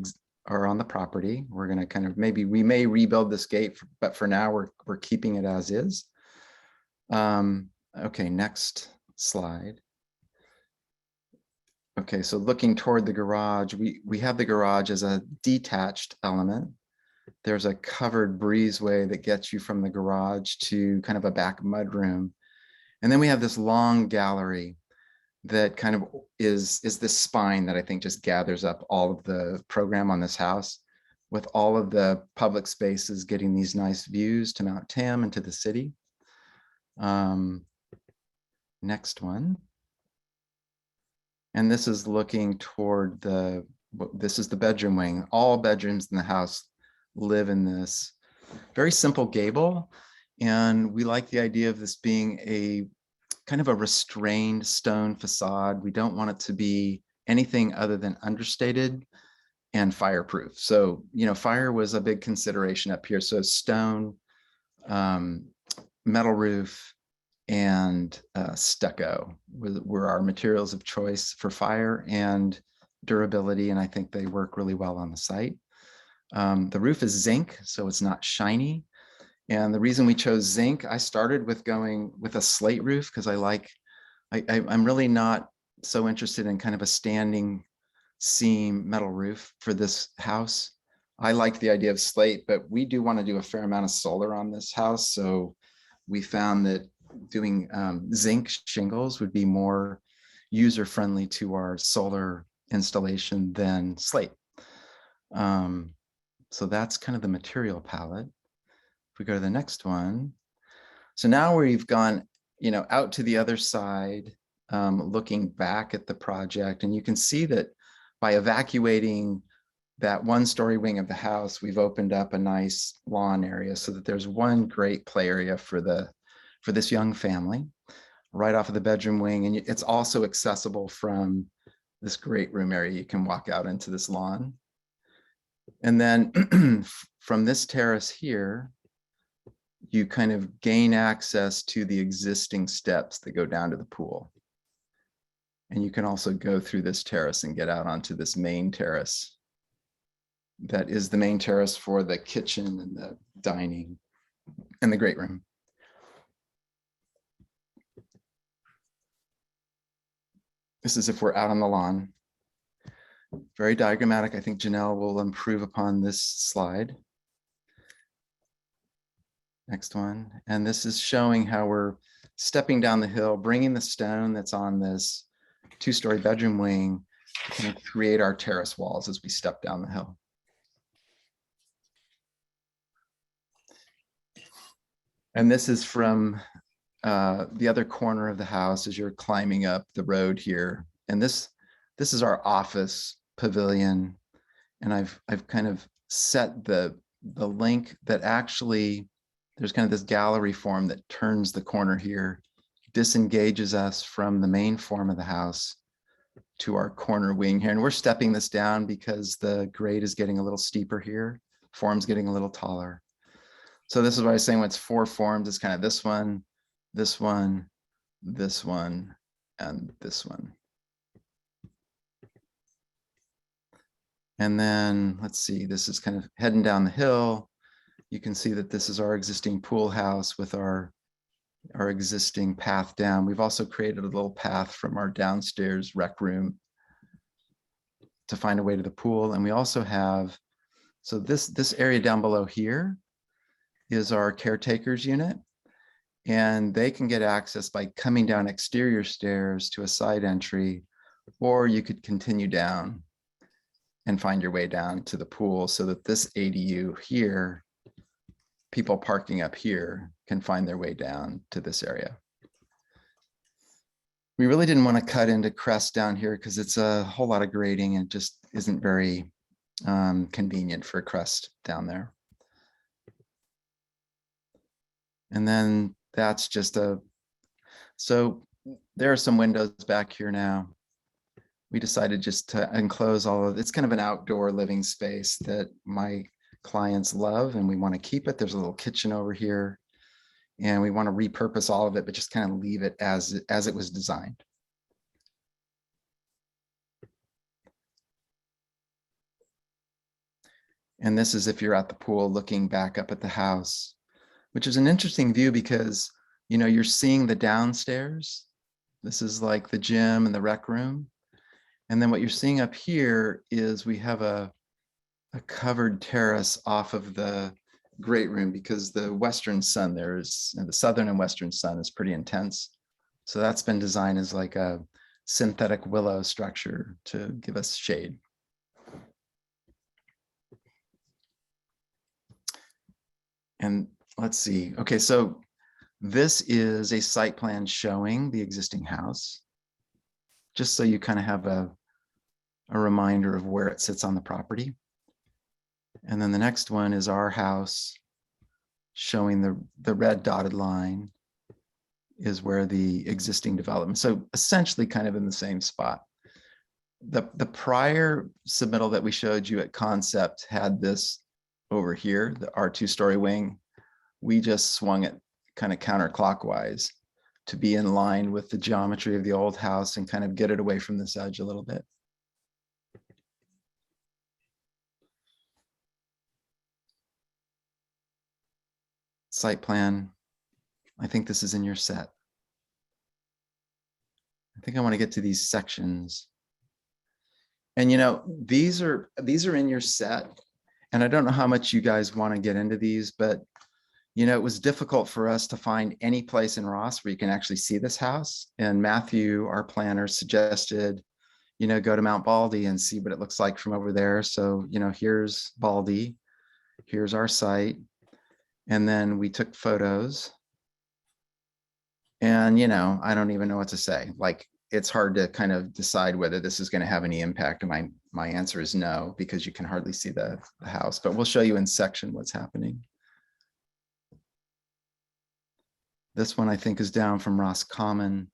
S9: are on the property. We're going to kind of, maybe we may rebuild this gate, but for now we're keeping it as is. Okay, next slide. Okay, so looking toward the garage, we have the garage as a detached element. There's a covered breezeway that gets you from the garage to kind of a back mudroom. And then we have this long gallery that kind of is this spine that I think just gathers up all of the program on this house, with all of the public spaces getting these nice views to Mount Tam and to the city. Next one. And this is looking toward this is the bedroom wing. All bedrooms in the house live in this very simple gable. And we like the idea of this being a kind of a restrained stone facade. We don't want it to be anything other than understated and fireproof. So, you know, fire was a big consideration up here. So stone, metal roof, and stucco were our materials of choice for fire and durability. And I think they work really well on the site. The roof is zinc, so it's not shiny. And the reason we chose zinc, I started with going with a slate roof because I'm really not so interested in kind of a standing seam metal roof for this house. I like the idea of slate, but we do want to do a fair amount of solar on this house. So we found that doing zinc shingles would be more user-friendly to our solar installation than slate. So that's kind of the material palette. If we go to the next one. So now we've gone, you know, out to the other side, looking back at the project, and you can see that by evacuating that 1-story wing of the house, we've opened up a nice lawn area so that there's one great play area for this young family right off of the bedroom wing. And it's also accessible from this great room area. You can walk out into this lawn. And then from this terrace here, you kind of gain access to the existing steps that go down to the pool. And you can also go through this terrace and get out onto this main terrace. That is the main terrace for the kitchen and the dining and the great room. This is if we're out on the lawn. Very diagrammatic. I think Janelle will improve upon this slide. Next one. And this is showing how we're stepping down the hill, bringing the stone that's on this 2-story bedroom wing to kind of create our terrace walls as we step down the hill. And this is from the other corner of the house as you're climbing up the road here. And this is our office pavilion. And I've kind of set the link that actually there's kind of this gallery form that turns the corner here, disengages us from the main form of the house to our corner wing here. And we're stepping this down because the grade is getting a little steeper here. Form's getting a little taller. So this is what I was saying, when it's 4 forms, it's kind of this one, this one, this one, and this one. And then let's see, this is kind of heading down the hill. You can see that this is our existing pool house with our existing path down. We've also created a little path from our downstairs rec room to find a way to the pool. And we also have, so this area down below here is our caretaker's unit. And they can get access by coming down exterior stairs to a side entry, or you could continue down and find your way down to the pool, so that this ADU here, people parking up here can find their way down to this area. We really didn't want to cut into Crest down here because it's a whole lot of grading and just isn't very convenient for Crest down there. And then that's just so there are some windows back here now. We decided just to enclose all of, it's kind of an outdoor living space that my clients love and we want to keep it. There's a little kitchen over here and we want to repurpose all of it, but just kind of leave it as it was designed. And this is if you're at the pool looking back up at the house, which is an interesting view because, you know, you're seeing the downstairs. This is like the gym and the rec room. And then what you're seeing up here is we have a covered terrace off of the great room because the western sun there is, and the southern and western sun is pretty intense. So that's been designed as like a synthetic willow structure to give us shade. And let's see. Okay, so this is a site plan showing the existing house, just so you kind of have a reminder of where it sits on the property. And then the next one is our house showing the red dotted line is where the existing development. So essentially kind of in the same spot. The prior submittal that we showed you at concept had this over here, our 2-story wing. We just swung it kind of counterclockwise to be in line with the geometry of the old house and kind of get it away from this edge a little bit. Site plan. I think this is in your set. I think I want to get to these sections. And you know, these are in your set. And I don't know how much you guys want to get into these, but you know, it was difficult for us to find any place in Ross where you can actually see this house. And Matthew, our planner, suggested, you know, go to Mount Baldy and see what it looks like from over there. So, you know, here's Baldy, here's our site. And then we took photos. And, you know, I don't even know what to say. Like, it's hard to kind of decide whether this is going to have any impact. And my answer is no, because you can hardly see the house, but we'll show you in section what's happening. This one I think is down from Ross Common.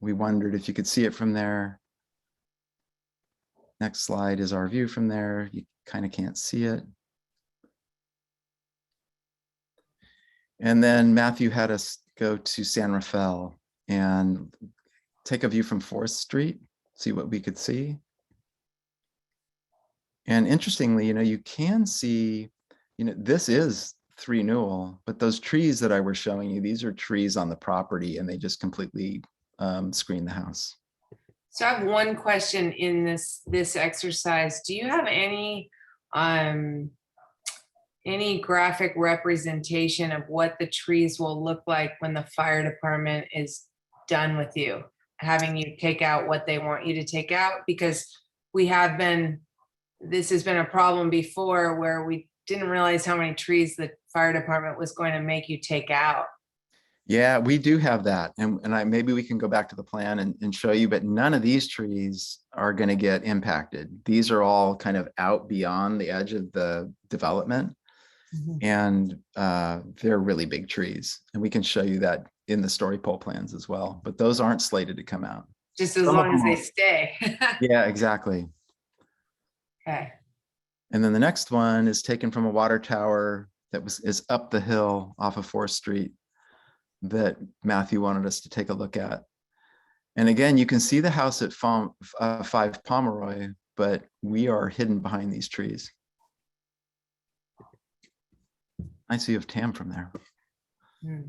S9: We wondered if you could see it from there. Next slide is our view from there. You kind of can't see it. And then Matthew had us go to San Rafael and take a view from 4th Street, see what we could see. And interestingly, you know, you can see, you know, this is 3 Newell, but those trees that I was showing you, these are trees on the property and they just completely screen the house.
S4: So I have one question in this exercise. Do you have any graphic representation of what the trees will look like when the fire department is done with you, having you take out what they want you to take out? Because this has been a problem before where we didn't realize how many trees the fire department was going to make you take out.
S9: Yeah, we do have that. And maybe we can go back to the plan and show you, but none of these trees are going to get impacted. These are all kind of out beyond the edge of the development. And they're really big trees. And we can show you that in the story pole plans as well, but those aren't slated to come out.
S4: Just as long as they stay.
S9: Yeah, exactly.
S4: Okay.
S9: And then the next one is taken from a water tower that is up the hill off of 4th Street that Matthew wanted us to take a look at. And again, you can see the house at 5 Pomeroy but we are hidden behind these trees. I see you have Tam from there.
S4: Hmm.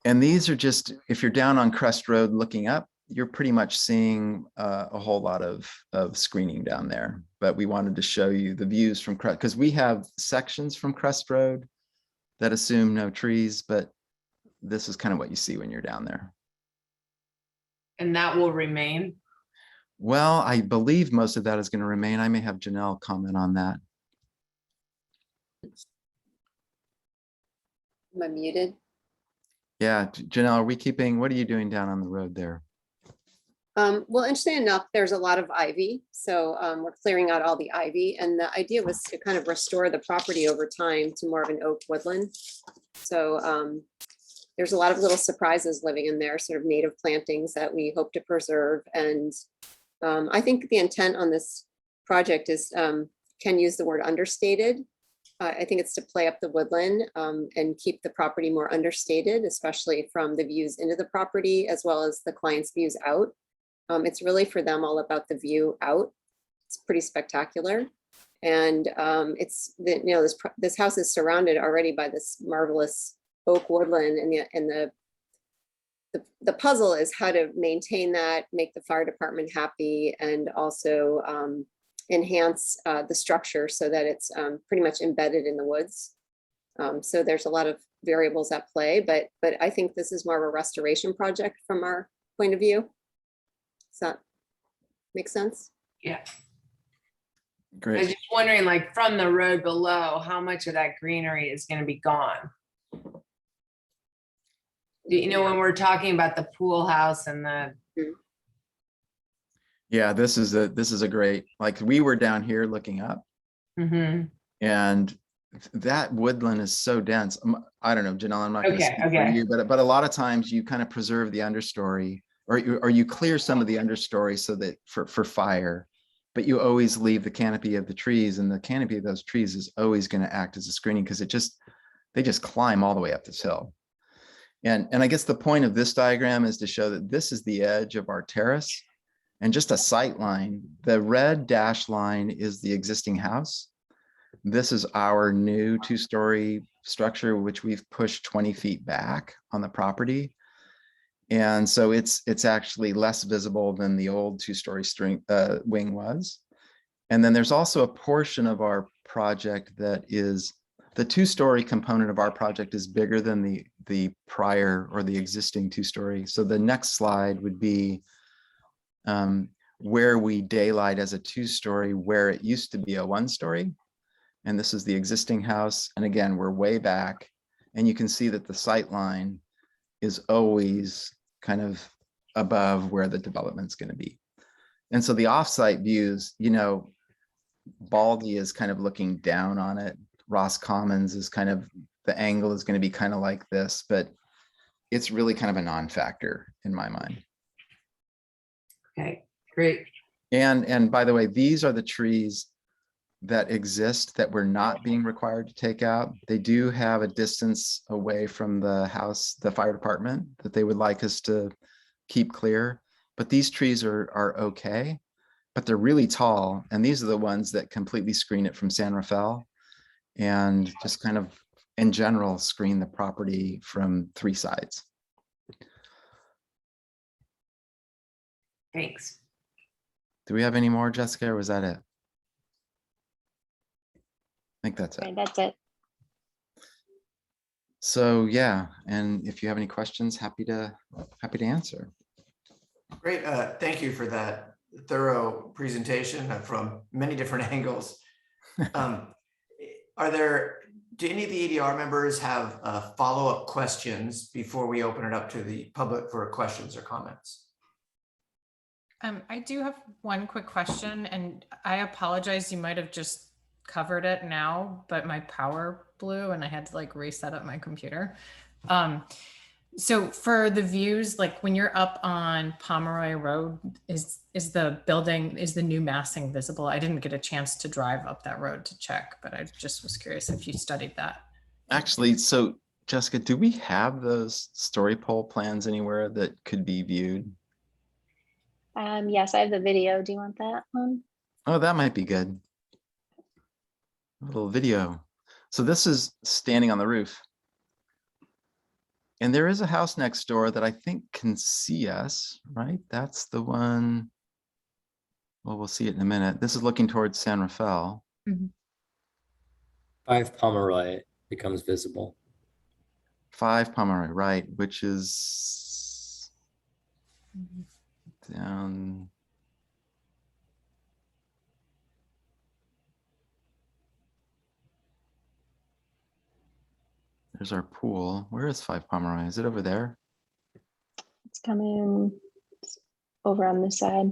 S9: And these are just, if you're down on Crest Road looking up, you're pretty much seeing a whole lot of screening down there. But we wanted to show you the views from Crest, because we have sections from Crest Road that assume no trees, but this is kind of what you see when you're down there.
S4: And that will remain.
S9: Well, I believe most of that is going to remain. I may have Janelle comment on that.
S10: Am I muted?
S9: Yeah, Janelle, are we keeping, what are you doing down on the road there?
S10: Well, interesting enough, there's a lot of ivy. So we're clearing out all the ivy. And the idea was to kind of restore the property over time to more of an oak woodland. So there's a lot of little surprises living in there, sort of native plantings that we hope to preserve. And I think the intent on this project is, Ken used the word understated. I think it's to play up the woodland and keep the property more understated, especially from the views into the property as well as the client's views out. It's really for them all about the view out. It's pretty spectacular. And it's, this house is surrounded already by this marvelous oak woodland, and the puzzle is how to maintain that, make the fire department happy, and also enhance the structure so that it's pretty much embedded in the woods. So there's a lot of variables at play, but I think this is more of a restoration project from our point of view. Does that make sense?
S4: Yeah. I was
S9: Great.
S4: just wondering, like, from the road below, how much of that greenery is going to be gone? You know, when we're talking about the pool house and the,
S9: Yeah, this is a great, like, we were down here looking up,
S4: Mhm.
S9: and that woodland is so dense. I don't know, Janelle, I'm not going to
S4: Okay,
S9: speak for
S4: okay.
S9: you, but a lot of times you kind of preserve the understory, or you clear some of the understory so that for fire, but you always leave the canopy of the trees, and the canopy of those trees is always going to act as a screening, because they just climb all the way up this hill. And I guess the point of this diagram is to show that this is the edge of our terrace, and just a sight line. The red dashed line is the existing house. This is our new 2-story structure, which we've pushed 20 feet back on the property. And so it's actually less visible than the old 2-story wing was. And then there's also a portion of our project that is, the 2-story component of our project is bigger than the prior or the existing 2-story. So the next slide would be where we daylight as a 2-story, where it used to be a 1-story. And this is the existing house. And again, we're way back, and you can see that the sight line is always kind of above where the development's going to be. And so the offsite views, you know, Baldy is kind of looking down on it. Ross Commons is kind of, the angle is going to be kind of like this, but it's really kind of a non-factor in my mind.
S4: Okay, great.
S9: And by the way, these are the trees that exist that we're not being required to take out. They do have a distance away from the house, the fire department, that they would like us to keep clear. But these trees are okay, but they're really tall. And these are the ones that completely screen it from San Rafael, and just kind of in general screen the property from 3 sides.
S4: Thanks.
S9: Do we have any more, Jessica, or was that it? I think that's it.
S7: Okay, that's it.
S9: So yeah, and if you have any questions, happy to answer.
S1: Great. Thank you for that thorough presentation from many different angles. Do any of the EDR members have follow-up questions before we open it up to the public for questions or comments?
S6: I do have one quick question, and I apologize, you might have just covered it now, but my power blew and I had to like reset up my computer. So for the views, like when you're up on Pomeroy Road, is the new massing visible? I didn't get a chance to drive up that road to check, but I just was curious if you studied that.
S9: Actually, so Jessica, do we have those story pole plans anywhere that could be viewed?
S11: Yes, I have the video. Do you want that one?
S9: Oh, that might be good. A little video. So this is standing on the roof. And there is a house next door that I think can see us, right? That's the one. Well, we'll see it in a minute. This is looking towards San Rafael.
S12: 5 Pomeroy becomes visible.
S9: 5 Pomeroy, right, which is down. There's our pool. Where is 5 Pomeroy? Is it over there?
S11: It's coming over on this side.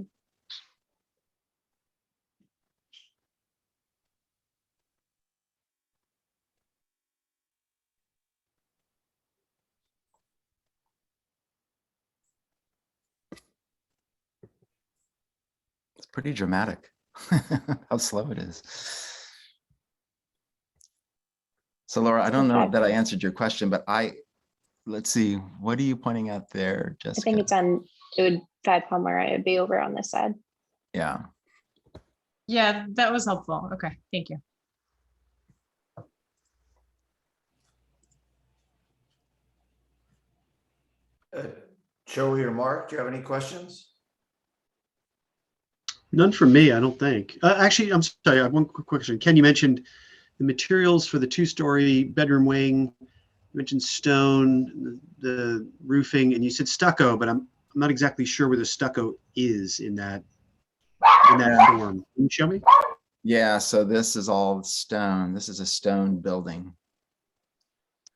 S9: It's pretty dramatic how slow it is. So Laura, I don't know that I answered your question, but let's see, what are you pointing at there,
S11: I
S9: Jessica?
S11: think it's on, it would 5 Pomeroy, it'd be over on this side.
S9: Yeah.
S6: Yeah, that was helpful. Okay, thank you.
S1: Joey or Mark, do you have any questions?
S5: None from me, I don't think. Actually, I'm sorry, I have one quick question. Ken, you mentioned the materials for the 2-story bedroom wing. You mentioned stone, the roofing, and you said stucco, but I'm not exactly sure where the stucco is in that form. Can you show me?
S9: Yeah, so this is all stone. This is a stone building.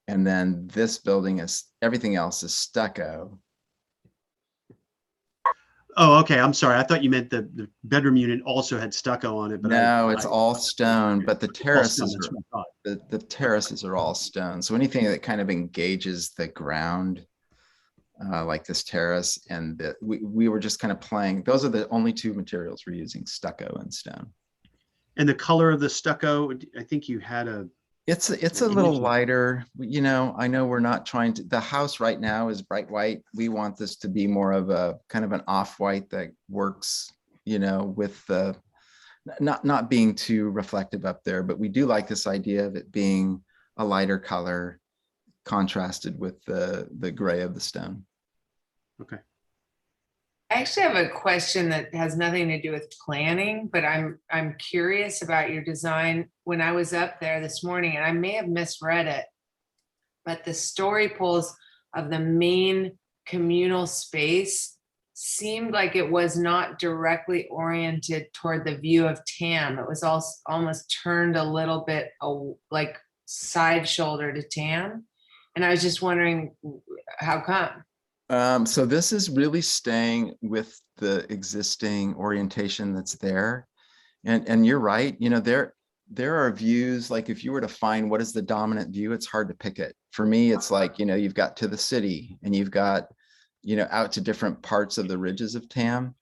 S9: And then this building is, everything else is stucco.
S5: Oh, okay. I'm sorry. I thought you meant the bedroom unit also had stucco on it, but
S9: No, it's all stone, but the
S5: all stone,
S9: terraces
S5: that's
S9: are,
S5: what I thought.
S9: the terraces are all stone. So anything that kind of engages the ground, like this terrace, and we were just kind of playing. Those are the only 2 materials we're using, stucco and stone.
S5: And the color of the stucco, I think you had a.
S9: It's a little lighter. You know, I know we're not trying to, the house right now is bright white. We want this to be more of a kind of an off-white that works, you know, with the, not being too reflective up there, but we do like this idea of it being a lighter color contrasted with the gray of the stone.
S5: Okay.
S4: I actually have a question that has nothing to do with planning, but I'm curious about your design. When I was up there this morning, and I may have misread it, but the story poles of the main communal space seemed like it was not directly oriented toward the view of Tam. It was also almost turned a little bit like side shoulder to Tam. And I was just wondering how come?
S9: So this is really staying with the existing orientation that's there. And you're right, you know, there are views, like if you were to find what is the dominant view, it's hard to pick it. For me, it's like, you know, you've got to the city and you've got, you know, out to different parts of the ridges of Tam.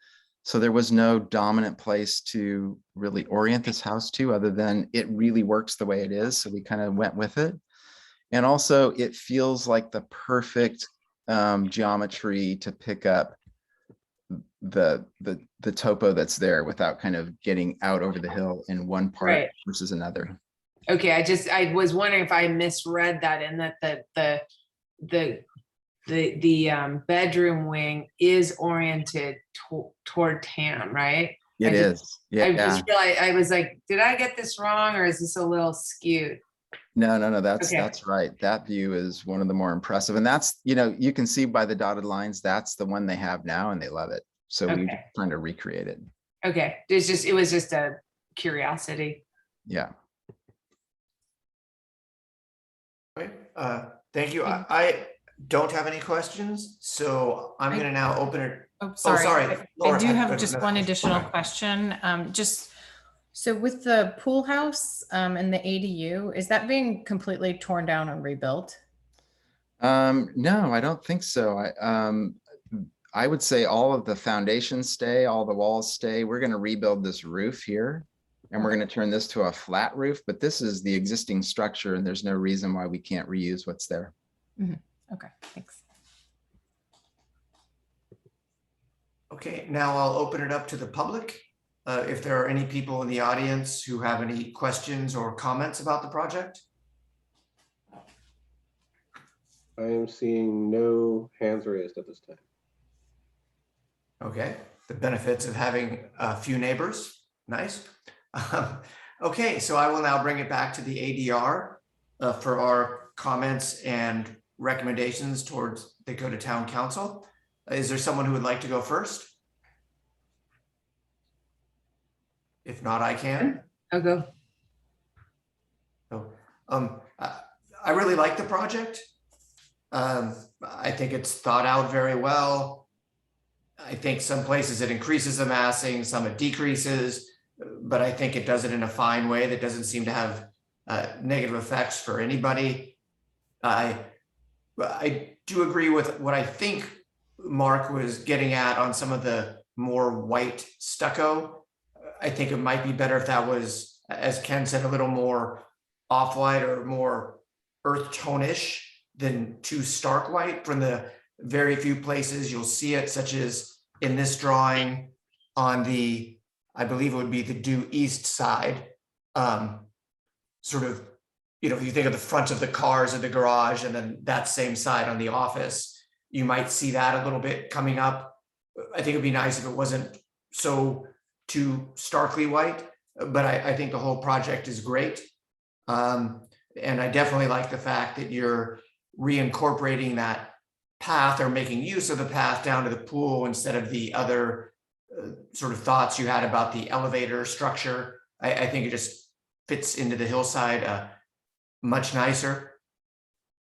S9: So there was no dominant place to really orient this house to, other than it really works the way it is. So we kind of went with it. And also it feels like the perfect geometry to pick up the topo that's there without kind of getting out over the hill in one part
S4: Right.
S9: versus another.
S4: Okay, I was wondering if I misread that, and that the bedroom wing is oriented toward Tam, right?
S9: It is. Yeah.
S4: I just realized, I was like, did I get this wrong, or is this a little skewed?
S9: No, that's
S4: Okay.
S9: that's right. That view is one of the more impressive, and that's, you know, you can see by the dotted lines, that's the one they have now and they love it. So we're
S4: Okay.
S9: trying to recreate it.
S4: Okay, it was just a curiosity.
S9: Yeah.
S1: Okay, thank you. I don't have any questions, so I'm gonna now open it.
S13: Oh,
S1: Sorry,
S13: sorry. I
S1: Laura,
S13: do
S1: I-
S13: have
S1: I-
S13: just one additional question. Just, so with the pool house and the ADU, is that being completely torn down and rebuilt?
S9: No, I don't think so. I would say all of the foundations stay, all the walls stay. We're going to rebuild this roof here, and we're going to turn this to a flat roof, but this is the existing structure and there's no reason why we can't reuse what's there.
S13: Okay, thanks.
S1: Okay, now I'll open it up to the public. If there are any people in the audience who have any questions or comments about the project.
S2: I am seeing no hands raised at this time.
S1: Okay, the benefits of having a few neighbors, nice. Okay, so I will now bring it back to the ADR for our comments and recommendations towards they go to town council. Is there someone who would like to go first? If not, I can.
S4: I'll go.
S1: So, I really like the project. I think it's thought out very well. I think some places it increases the massing, some it decreases, but I think it does it in a fine way that doesn't seem to have negative effects for anybody. I do agree with what I think Mark was getting at on some of the more white stucco. I think it might be better if that was, as Ken said, a little more off-white or more earth tone-ish than too stark white. From the very few places you'll see it, such as in this drawing on the, I believe it would be the due east side, sort of, you know, if you think of the front of the cars in the garage and then that same side on the office, you might see that a little bit coming up. I think it'd be nice if it wasn't so too starkly white, but I think the whole project is great. And I definitely like the fact that you're reincorporating that path or making use of the path down to the pool instead of the other sort of thoughts you had about the elevator structure. I think it just fits into the hillside much nicer.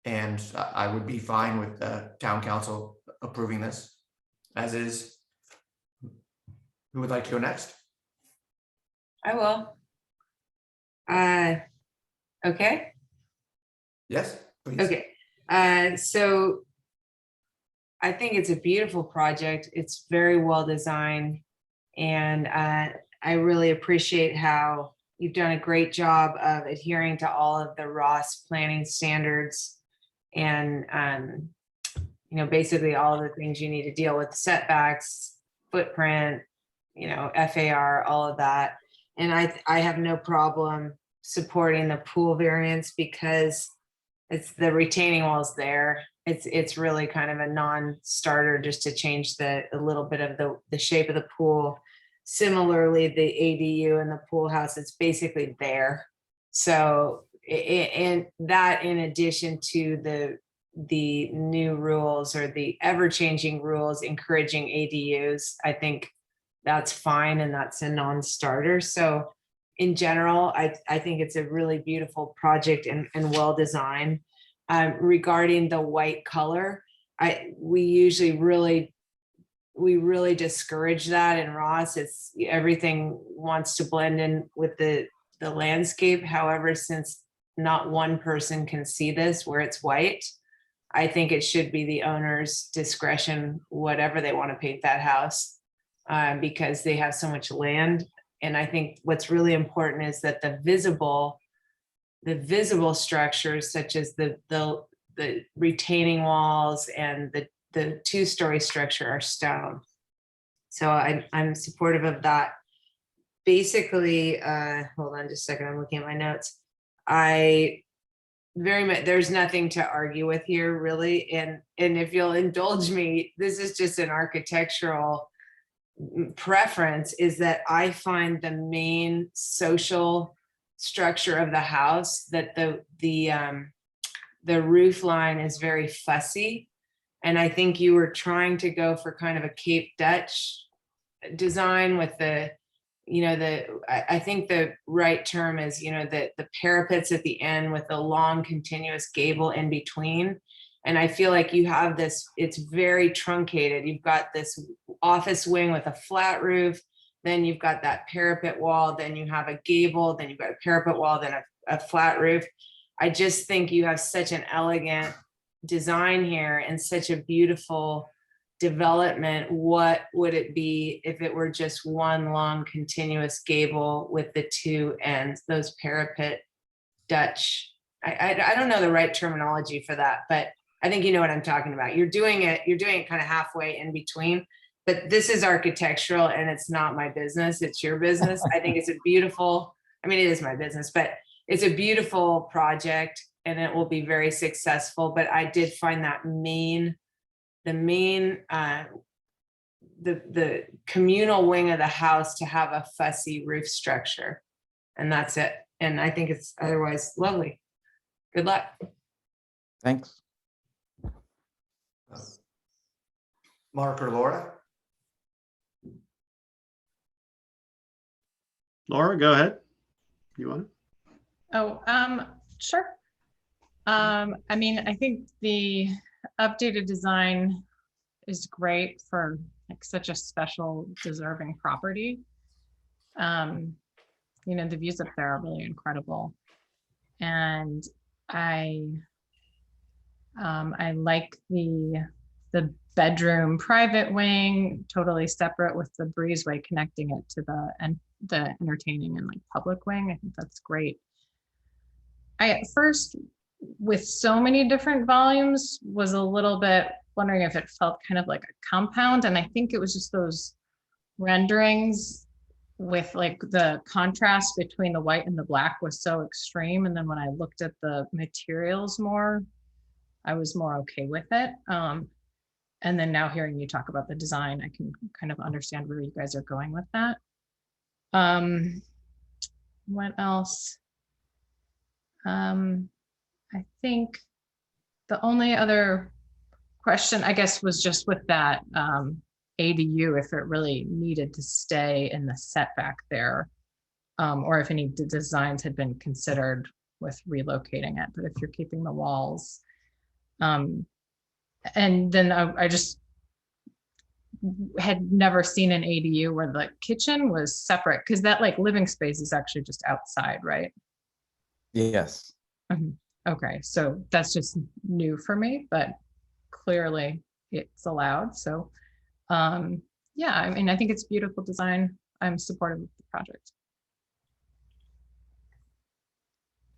S1: And I would be fine with the town council approving this as is. Who would like to go next?
S4: I will. Okay.
S1: Yes, please.
S4: Okay. So I think it's a beautiful project. It's very well designed. And I really appreciate how you've done a great job of adhering to all of the Ross planning standards and, you know, basically all of the things you need to deal with: setbacks, footprint, you know, FAR, all of that. And I have no problem supporting the pool variance because it's the retaining walls there. It's really kind of a non-starter just to change a little bit of the shape of the pool. Similarly, the ADU and the pool house, it's basically there. So, and that in addition to the new rules or the ever-changing rules encouraging ADUs, I think that's fine and that's a non-starter. So in general, I think it's a really beautiful project and well designed. Regarding the white color, we really discourage that in Ross. It's everything wants to blend in with the landscape. However, since not one person can see this where it's white, I think it should be the owner's discretion, whatever they want to paint that house, because they have so much land. And I think what's really important is that the visible structures, such as the retaining walls and the two-story structure, are stone. So I'm supportive of that. Basically, hold on just a second, I'm looking at my notes. There's nothing to argue with here, really. And if you'll indulge me, this is just an architectural preference, is that I find the main social structure of the house that the roof line is very fussy. And I think you were trying to go for kind of a Cape Dutch design with I think the right term is, the parapets at the end with the long continuous gable in between. And I feel like you have this, it's very truncated. You've got this office wing with a flat roof, then you've got that parapet wall, then you have a gable, then you've got a parapet wall, then a flat roof. I just think you have such an elegant design here and such a beautiful development. What would it be if it were just one long continuous gable with the two ends, those parapet Dutch? I don't know the right terminology for that, but I think you know what I'm talking about. You're doing it kind of halfway in between. but this is architectural and it's not my business. It's your business. I think it's a beautiful, I mean, it is my business, but it's a beautiful project and it will be very successful. But I did find that the communal wing of the house to have a fussy roof structure. And that's it. And I think it's otherwise lovely. Good luck.
S9: Thanks.
S1: Mark or Laura?
S5: Laura, go ahead. You want it?
S6: Oh, sure. I mean, I think the updated design is great for like such a special deserving property. You know, the views up there are really incredible. And I like the bedroom private wing, totally separate with the breezeway connecting it to the entertaining and like public wing. I think that's great. I at first, with so many different volumes, was a little bit wondering if it felt kind of like a compound. And I think it was just those renderings with like the contrast between the white and the black was so extreme. And then when I looked at the materials more, I was more okay with it. And then now hearing you talk about the design, I can kind of understand where you guys are going with that. What else? I think the only other question, I guess, was just with that ADU, if it really needed to stay in the setback there, or if any designs had been considered with relocating it. But if you're keeping the walls, and then I just had never seen an ADU where the kitchen was separate, because that like living space is actually just outside, right?
S9: Yes.
S6: Okay, so that's just new for me, but clearly it's allowed. So yeah, I mean, I think it's beautiful design. I'm supportive of the project.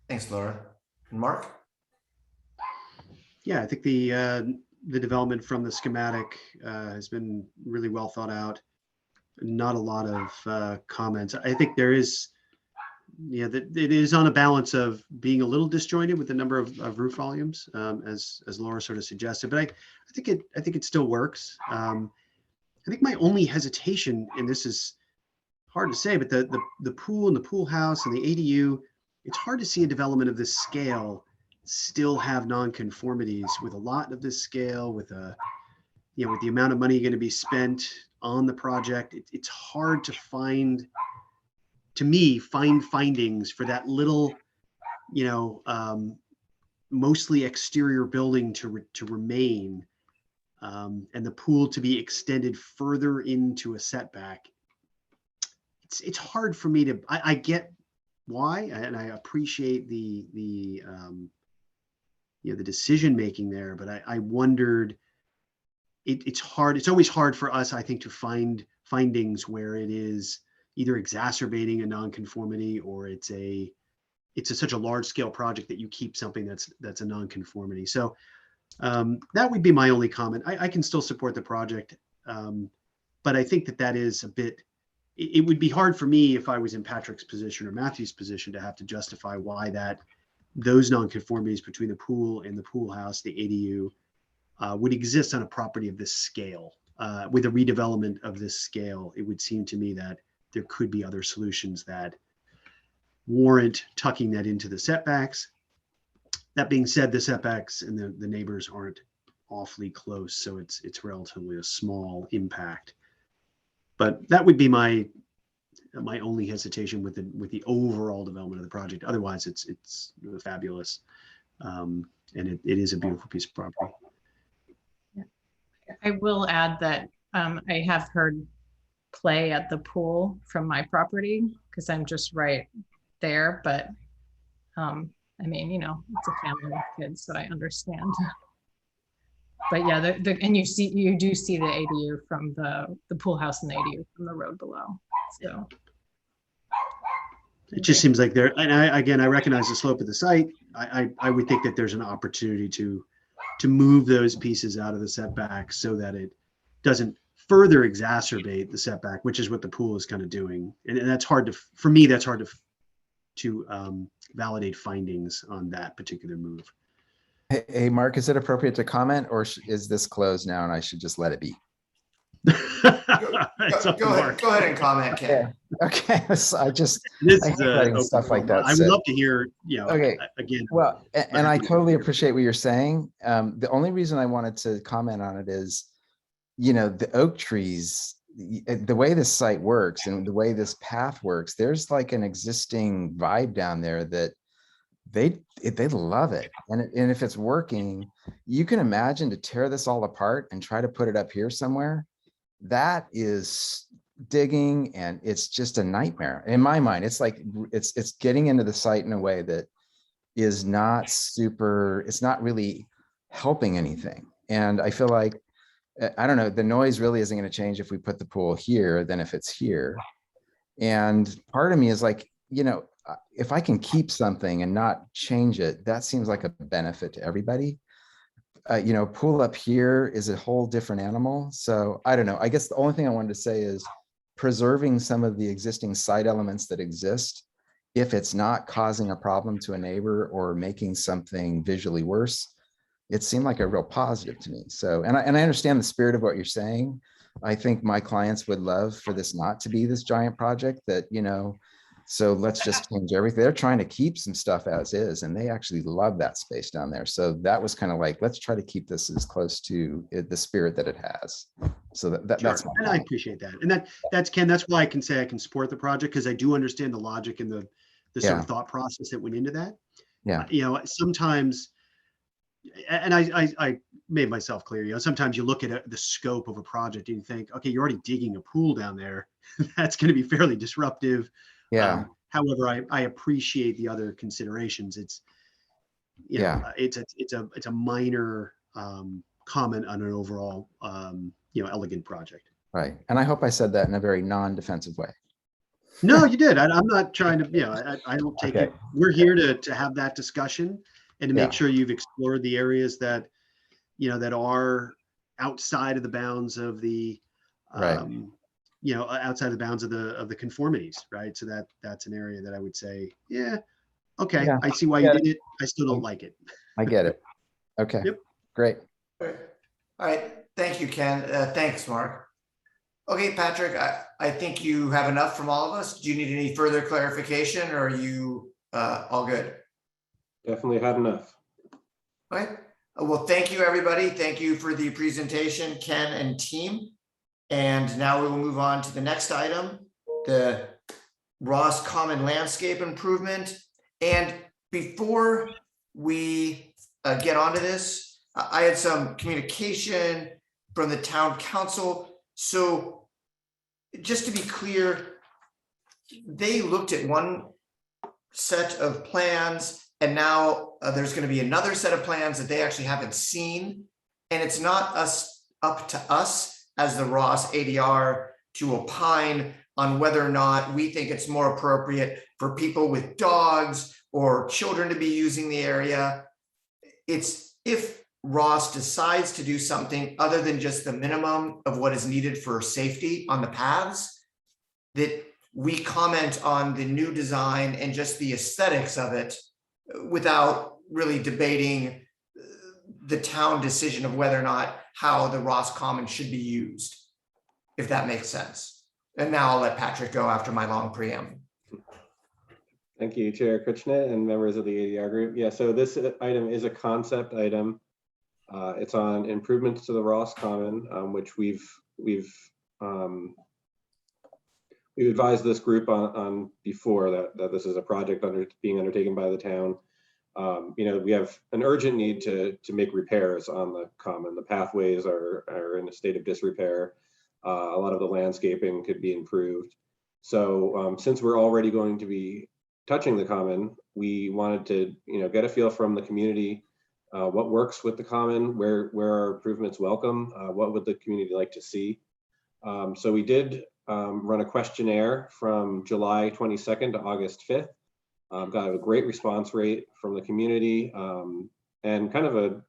S1: Thanks, Laura. And Mark?
S5: Yeah, I think the development from the schematic has been really well thought out. Not a lot of comments. I think there is, yeah, that it is on a balance of being a little disjointed with the number of roof volumes, as Laura sort of suggested. But I think it still works. I think my only hesitation, and this is hard to say, but the pool and the pool house and the ADU, it's hard to see a development of this scale still have nonconformities with a lot of this scale, with with the amount of money going to be spent on the project. It's hard to find findings for that little, mostly exterior building to remain, and the pool to be extended further into a setback. It's hard for me to. I get why, and I appreciate the decision making there, but I wondered. It's hard. It's always hard for us, I think, to find findings where it is either exacerbating a nonconformity or it's such a large scale project that you keep something that's a nonconformity. So that would be my only comment. I can still support the project, but I think that is a bit. It would be hard for me if I was in Patrick's position or Matthew's position to have to justify why those nonconformities between the pool and the pool house, the ADU, would exist on a property of this scale. With a redevelopment of this scale, it would seem to me that there could be other solutions that warrant tucking that into the setbacks. That being said, the setbacks and the neighbors aren't awfully close, so it's relatively a small impact. But that would be my only hesitation with the overall development of the project. Otherwise, it's fabulous, and it is a beautiful piece of property.
S6: I will add that I have heard play at the pool from my property because I'm just right there. But I mean, it's a family with kids, so I understand. But yeah, and you do see the ADU from the pool house and the ADU from the road below. So
S5: it just seems like there. And I recognize the slope of the site. I would think that there's an opportunity to move those pieces out of the setback so that it doesn't further exacerbate the setback, which is what the pool is kind of doing. And that's hard to, for me, that's hard to validate findings on that particular move.
S9: Hey, Mark, is it appropriate to comment, or is this closed now and I should just let it be?
S5: It's up to Mark.
S1: Go ahead and comment, Ken.
S9: Okay, so I
S5: This
S9: hate
S5: is a
S9: letting
S5: open
S9: stuff like
S5: forum.
S9: that
S5: I would
S9: sit.
S5: love to hear,
S9: Okay.
S5: again.
S9: Well, and I totally appreciate what you're saying. The only reason I wanted to comment on it is, the oak trees, the way this site works and the way this path works, there's like an existing vibe down there that they love it. And if it's working, you can imagine to tear this all apart and try to put it up here somewhere. That is digging, and it's just a nightmare in my mind. It's like it's getting into the site in a way that is not super, it's not really helping anything. And I feel like, I don't know, the noise really isn't going to change if we put the pool here than if it's here. And part of me is like, if I can keep something and not change it, that seems like a benefit to everybody. Pool up here is a whole different animal. So I don't know. I guess the only thing I wanted to say is preserving some of the existing site elements that exist, if it's not causing a problem to a neighbor or making something visually worse, it seemed like a real positive to me. So, and I understand the spirit of what you're saying. I think my clients would love for this not to be this giant project that, so let's just change everything. They're trying to keep some stuff as is, and they actually love that space down there. So that was kind of like, let's try to keep this as close to the spirit that it has. So that's
S5: Sure. And I appreciate that. And that's Ken, that's why I can say I can support the project, because I do understand the logic and the sort of thought process that went into that.
S9: Yeah.
S5: Sometimes, and I made myself clear, sometimes you look at the scope of a project and you think, okay, you're already digging a pool down there. That's going to be fairly disruptive.
S9: Yeah.
S5: However, I appreciate the other considerations. It's, it's a minor comment on an overall, elegant project.
S9: Right. And I hope I said that in a very non-defensive way.
S5: No, you did. I'm not trying to, I don't take it. We're here to have that discussion and to make sure you've explored the areas that, that are outside of the bounds of the, outside the bounds of the conformities, right? So that's an area that I would say, okay, I see why you did it. I still don't like it.
S9: I get it. Okay.
S5: Yep.
S9: Great.
S1: All right. Thank you, Ken. Thanks, Mark. Okay, Patrick, I think you have enough from all of us. Do you need any further clarification, or are you all good?
S2: Definitely had enough.
S1: All right. Well, thank you, everybody. Thank you for the presentation, Ken and team. And now we will move on to the next item, the Ross Common Landscape Improvement. And before we get onto this, I had some communication from the town council. So just to be clear, they looked at one set of plans, and now there's going to be another set of plans that they actually haven't seen. And it's not up to us as the Ross ADR to opine on whether or not we think it's more appropriate for people with dogs or children to be using the area. It's if Ross decides to do something other than just the minimum of what is needed for safety on the paths, that we comment on the new design and just the aesthetics of it without really debating the town decision of whether or not how the Ross Common should be used, if that makes sense. And now I'll let Patrick go after my long preamble.
S2: Thank you, Chair Kutchnet and members of the ADR group. Yeah, so this item is a concept item. It's on improvements to the Ross Common, which we've advised this group on before that this is a project being undertaken by the town. We have an urgent need to make repairs on the common. The pathways are in a state of disrepair. A lot of the landscaping could be improved. So since we're already going to be touching the common, we wanted to get a feel from the community, what works with the common, where are improvements welcome, what would the community like to see. So we did run a questionnaire from July 22nd to August 5th. Got a great response rate from the community, and kind of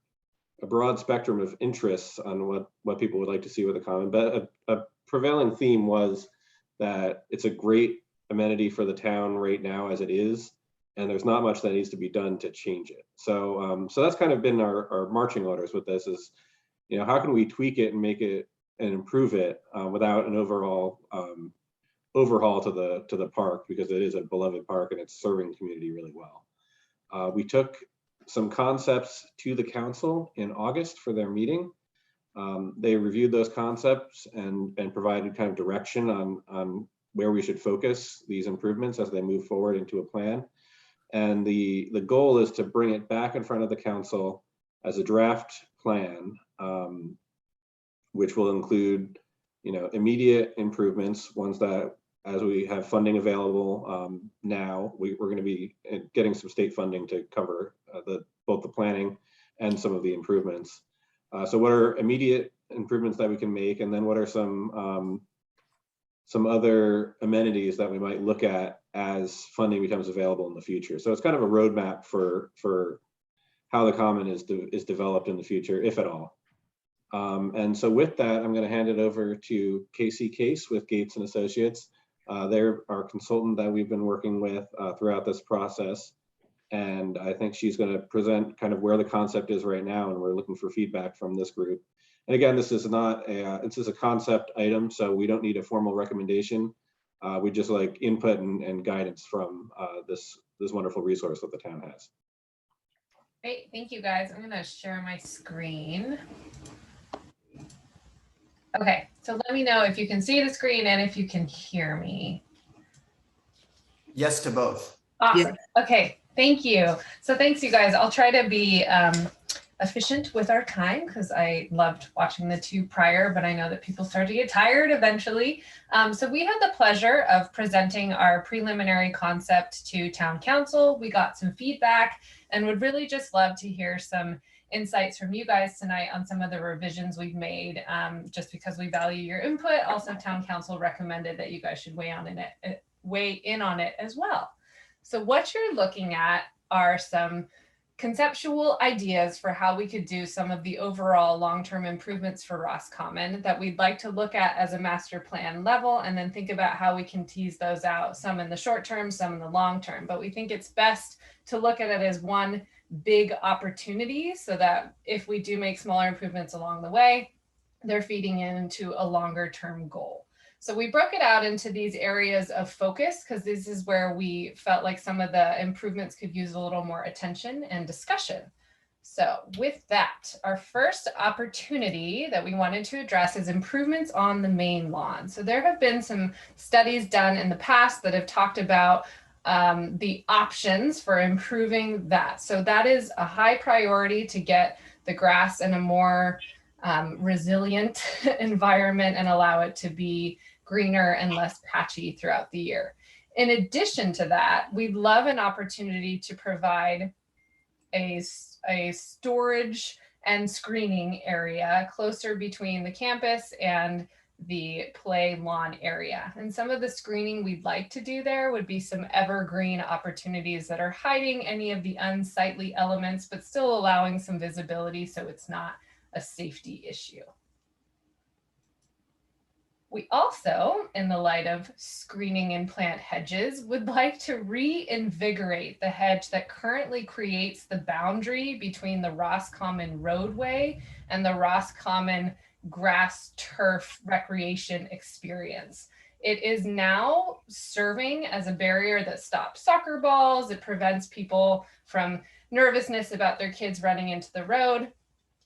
S2: a broad spectrum of interests on what people would like to see with the common, but a prevailing theme was that it's a great amenity for the town right now as it is, and there's not much that needs to be done to change it. So so that's kind of been our marching orders with this is, you know, how can we tweak it and make it and improve it without an overall overhaul to the park, because it is a beloved park and it's serving the community really well. We took some concepts to the council in August for their meeting. They reviewed those concepts and provided kind of direction on where we should focus these improvements as they move forward into a plan. And the goal is to bring it back in front of the council as a draft plan, which will include, you know, immediate improvements, ones that, as we have funding available now, we're going to be getting some state funding to cover both the planning and some of the improvements. So what are immediate improvements that we can make, and then what are some other amenities that we might look at as funding becomes available in the future? So it's kind of a roadmap for how the common is developed in the future, if at all. And so with that, I'm going to hand it over to Casey Case with Gates and Associates. They're our consultant that we've been working with throughout this process. And I think she's going to present kind of where the concept is right now, and we're looking for feedback from this group. And again, this is not this is a concept item, so we don't need a formal recommendation. We just like input and guidance from this wonderful resource that the town has.
S4: Great, thank you guys. I'm gonna share my screen. Okay, so let me know if you can see the screen and if you can hear me.
S1: Yes to both.
S4: Awesome. Okay, thank you. So thanks, you guys. I'll try to be efficient with our time because I loved watching the two prior, but I know that people start to get tired eventually. So we had the pleasure of presenting our preliminary concept to town council. We got some feedback and would really just love to hear some insights from you guys tonight on some of the revisions we've made, just because we value your input. Also, town council recommended that you guys should weigh in on it as well. So what you're looking at are some conceptual ideas for how we could do some of the overall long-term improvements for Roscommon that we'd like to look at as a master plan level, and then think about how we can tease those out, some in the short term, some in the long term. But we think it's best to look at it as one big opportunity so that if we do make smaller improvements along the way, they're feeding into a longer term goal. So we broke it out into these areas of focus because this is where we felt like some of the improvements could use a little more attention and discussion. So with that, our first opportunity that we wanted to address is improvements on the main lawn. So there have been some studies done in the past that have talked about the options for improving that. So that is a high priority to get the grass in a more resilient environment and allow it to be greener and less patchy throughout the year. In addition to that, we'd love an opportunity to provide a storage and screening area closer between the campus and the play lawn area. And some of the screening we'd like to do there would be some evergreen opportunities that are hiding any of the unsightly elements, but still allowing some visibility so it's not a safety issue. We also, in the light of screening and plant hedges, would like to reinvigorate the hedge that currently creates the boundary between the Roscommon roadway and the Roscommon grass turf recreation experience. It is now serving as a barrier that stops soccer balls. It prevents people from nervousness about their kids running into the road,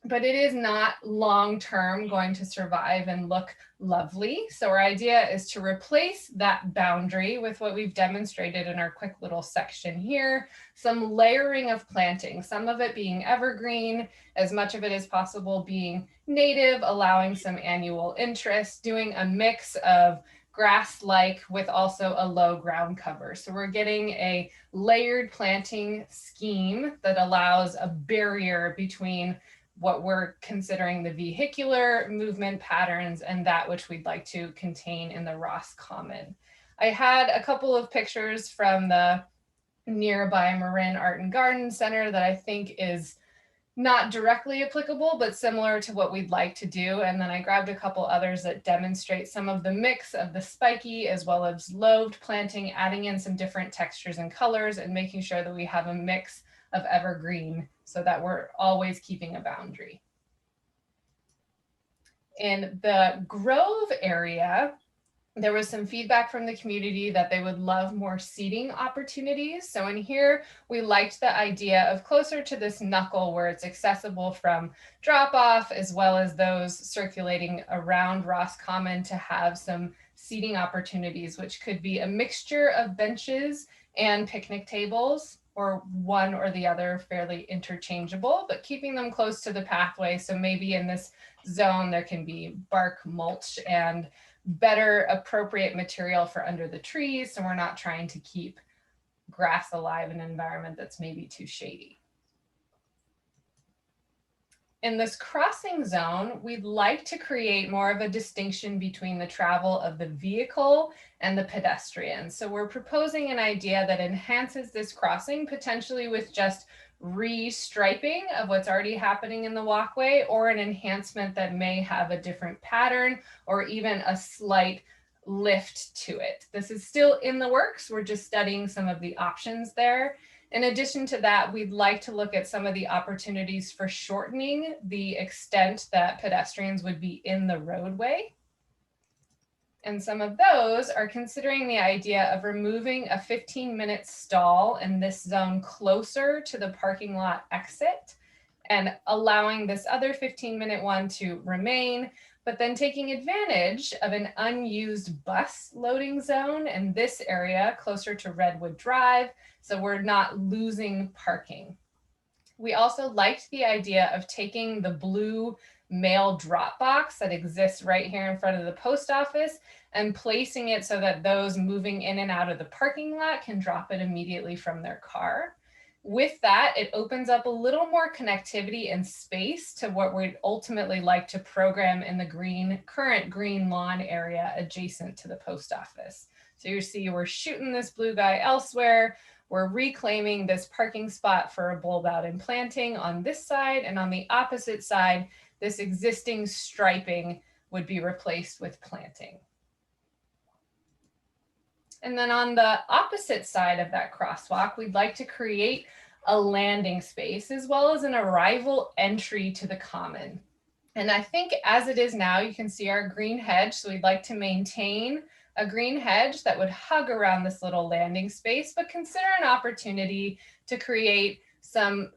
S4: but it is not long-term going to survive and look lovely. So our idea is to replace that boundary with what we've demonstrated in our quick little section here, some layering of planting, some of it being evergreen, as much of it as possible being native, allowing some annual interest, doing a mix of grass-like with also a low ground cover. So we're getting a layered planting scheme that allows a barrier between what we're considering the vehicular movement patterns and that which we'd like to contain in the Roscommon. I had a couple of pictures from the nearby Marin Art and Garden Center that I think is
S13: not directly applicable, but similar to what we'd like to do. And then I grabbed a couple others that demonstrate some of the mix of the spiky as well as lobed planting, adding in some different textures and colors and making sure that we have a mix of evergreen so that we're always keeping a boundary. In the Grove area, there was some feedback from the community that they would love more seating opportunities. So in here, we liked the idea of closer to this knuckle where it's accessible from drop off, as well as those circulating around Ross Common to have some seating opportunities, which could be a mixture of benches and picnic tables, or one or the other fairly interchangeable, but keeping them close to the pathway. So maybe in this zone, there can be bark mulch and better appropriate material for under the trees. So we're not trying to keep grass alive in an environment that's maybe too shady. In this crossing zone, we'd like to create more of a distinction between the travel of the vehicle and the pedestrian. So we're proposing an idea that enhances this crossing potentially with just restriping of what's already happening in the walkway, or an enhancement that may have a different pattern or even a slight lift to it. This is still in the works. We're just studying some of the options there. In addition to that, we'd like to look at some of the opportunities for shortening the extent that pedestrians would be in the roadway. And some of those are considering the idea of removing a 15-minute stall in this zone closer to the parking lot exit and allowing this other 15-minute one to remain, but then taking advantage of an unused bus loading zone in this area closer to Redwood Drive, so we're not losing parking. We also liked the idea of taking the blue mail drop box that exists right here in front of the post office and placing it so that those moving in and out of the parking lot can drop it immediately from their car. With that, it opens up a little more connectivity and space to what we'd ultimately like to program in the current green lawn area adjacent to the post office. So you see we're shooting this blue guy elsewhere. We're reclaiming this parking spot for a bulb out and planting on this side, and on the opposite side, this existing striping would be replaced with planting. And then on the opposite side of that crosswalk, we'd like to create a landing space as well as an arrival entry to the common. And I think as it is now, you can see our green hedge. So we'd like to maintain a green hedge that would hug around this little landing space, but consider an opportunity to create some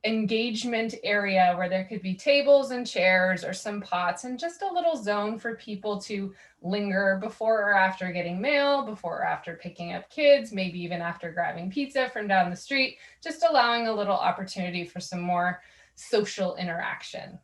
S13: engagement area where there could be tables and chairs or some pots and just a little zone for people to linger before or after getting mail, before or after picking up kids, maybe even after grabbing pizza from down the street, just allowing a little opportunity for some more social interaction.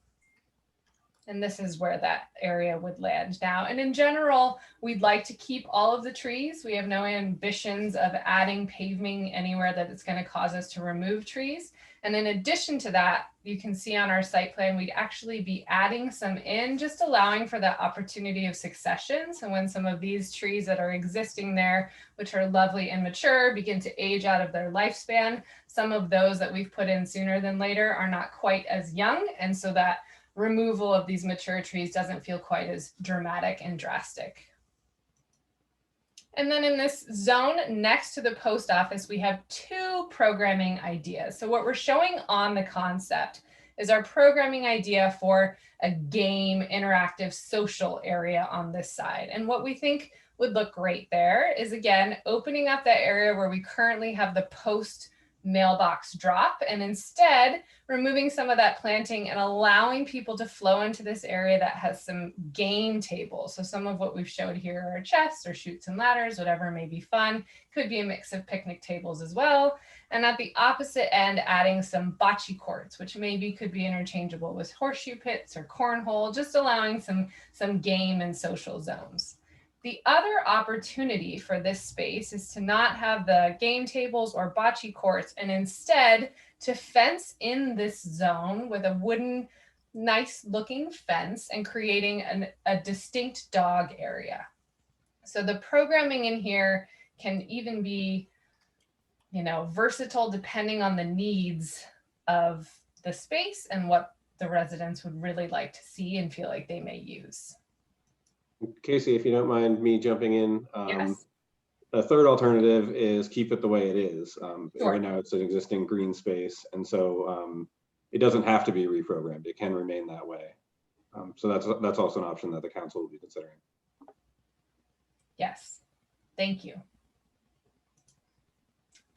S13: And this is where that area would land now. And in general, we'd like to keep all of the trees. We have no ambitions of adding paving anywhere that it's going to cause us to remove trees. And in addition to that, you can see on our site plan, we'd actually be adding some in, just allowing for that opportunity of succession. So when some of these trees that are existing there, which are lovely and mature, begin to age out of their lifespan, some of those that we've put in sooner than later are not quite as young. And so that removal of these mature trees doesn't feel quite as dramatic and drastic. And then in this zone next to the post office, we have two programming ideas. So what we're showing on the concept is our programming idea for a game, interactive, social area on this side. And what we think would look great there is, again, opening up that area where we currently have the post mailbox drop, and instead removing some of that planting and allowing people to flow into this area that has some game tables. So some of what we've showed here are chests or chutes and ladders, whatever may be fun. Could be a mix of picnic tables as well. And at the opposite end, adding some bocce courts, which maybe could be interchangeable with horseshoe pits or cornhole, just allowing some game and social zones. The other opportunity for this space is to not have the game tables or bocce courts, and instead to fence in this zone with a wooden, nice looking fence and creating a distinct dog area. So the programming in here can even be, versatile depending on the needs of the space and what the residents would really like to see and feel like they may use.
S2: Casey, if you don't mind me jumping in,
S13: Yes.
S2: a third alternative is keep it the way it is.
S13: Sure.
S2: Right now it's an existing green space, and so it doesn't have to be reprogrammed. It can remain that way. So that's also an option that the council will be considering.
S13: Yes, thank you.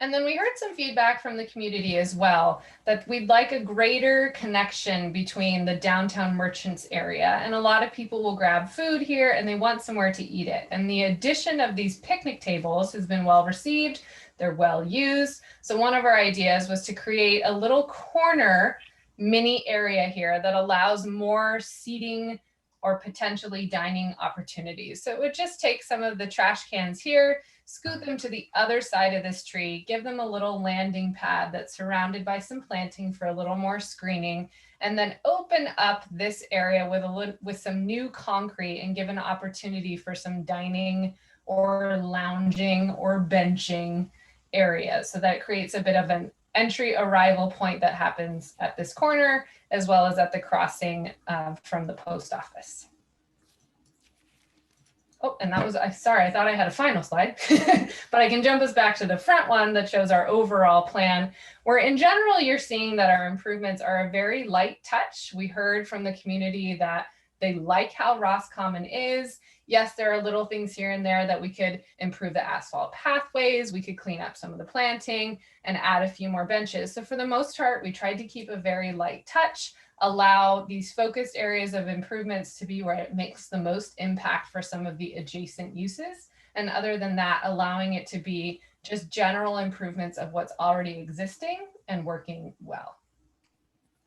S13: And then we heard some feedback from the community as well, that we'd like a greater connection between the downtown merchants area. And a lot of people will grab food here and they want somewhere to eat it. And the addition of these picnic tables has been well received. They're well used. So one of our ideas was to create a little corner mini area here that allows more seating or potentially dining opportunities. So it would just take some of the trash cans here, scoot them to the other side of this tree, give them a little landing pad that's surrounded by some planting for a little more screening, and then open up this area with some new concrete and give an opportunity for some dining or lounging or benching areas. So that creates a bit of an entry arrival point that happens at this corner, as well as at the crossing from the post office. Oh, and that was, sorry, I thought I had a final slide, but I can jump us back to the front one that shows our overall plan, where in general, you're seeing that our improvements are a very light touch. We heard from the community that they like how Roscommon is. Yes, there are little things here and there that we could improve the asphalt pathways. We could clean up some of the planting and add a few more benches. So for the most part, we tried to keep a very light touch, allow these focused areas of improvements to be where it makes the most impact for some of the adjacent uses. And other than that, allowing it to be just general improvements of what's already existing and working well.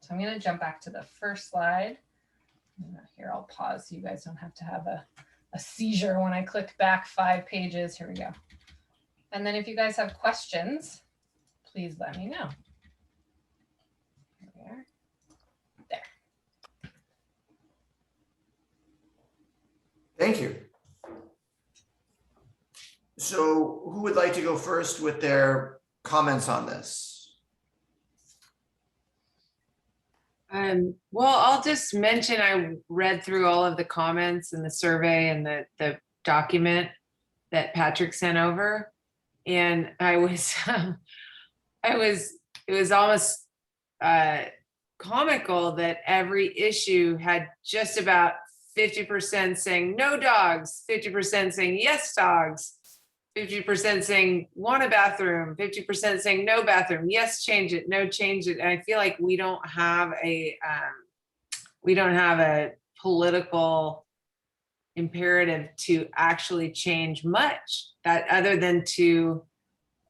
S13: So I'm going to jump back to the first slide. Here, I'll pause so you guys don't have to have a seizure when I click back 5 pages. Here we go. And then if you guys have questions, please let me know. Here we are. There.
S1: Thank you. So who would like to go first with their comments on this?
S4: Well, I'll just mention I read through all of the comments and the survey and the document that Patrick sent over, and it was almost comical that every issue had just about 50% saying no dogs, 50% saying yes dogs, 50% saying want a bathroom, 50% saying no bathroom, yes change it, no change it. And I feel like we don't have a political imperative to actually change much, that other than to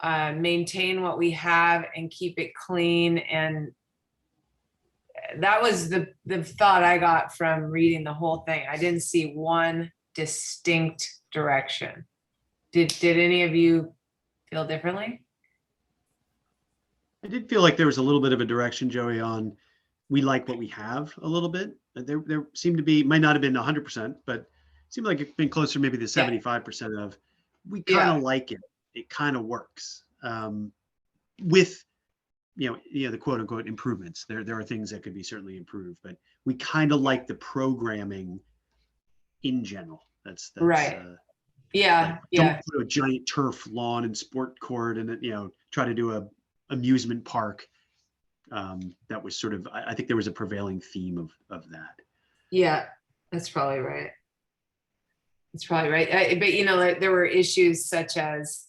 S4: maintain what we have and keep it clean. And that was the thought I got from reading the whole thing. I didn't see one distinct direction. Did any of you feel differently?
S5: I did feel like there was a little bit of a direction, Joey, on we like what we have a little bit. There seemed to be, might not have been 100%, but seemed like it's been closer maybe to 75% of we kind of like it. It kind of works with, the quote unquote improvements. There are things that could be certainly improved, but we kind of like the programming in general. That's
S4: right.
S5: Like, don't put a giant turf lawn and sport court and try to do a amusement park. That was sort of, I think there was a prevailing theme of that.
S4: Yeah, that's probably right. That's probably right. But there were issues such as,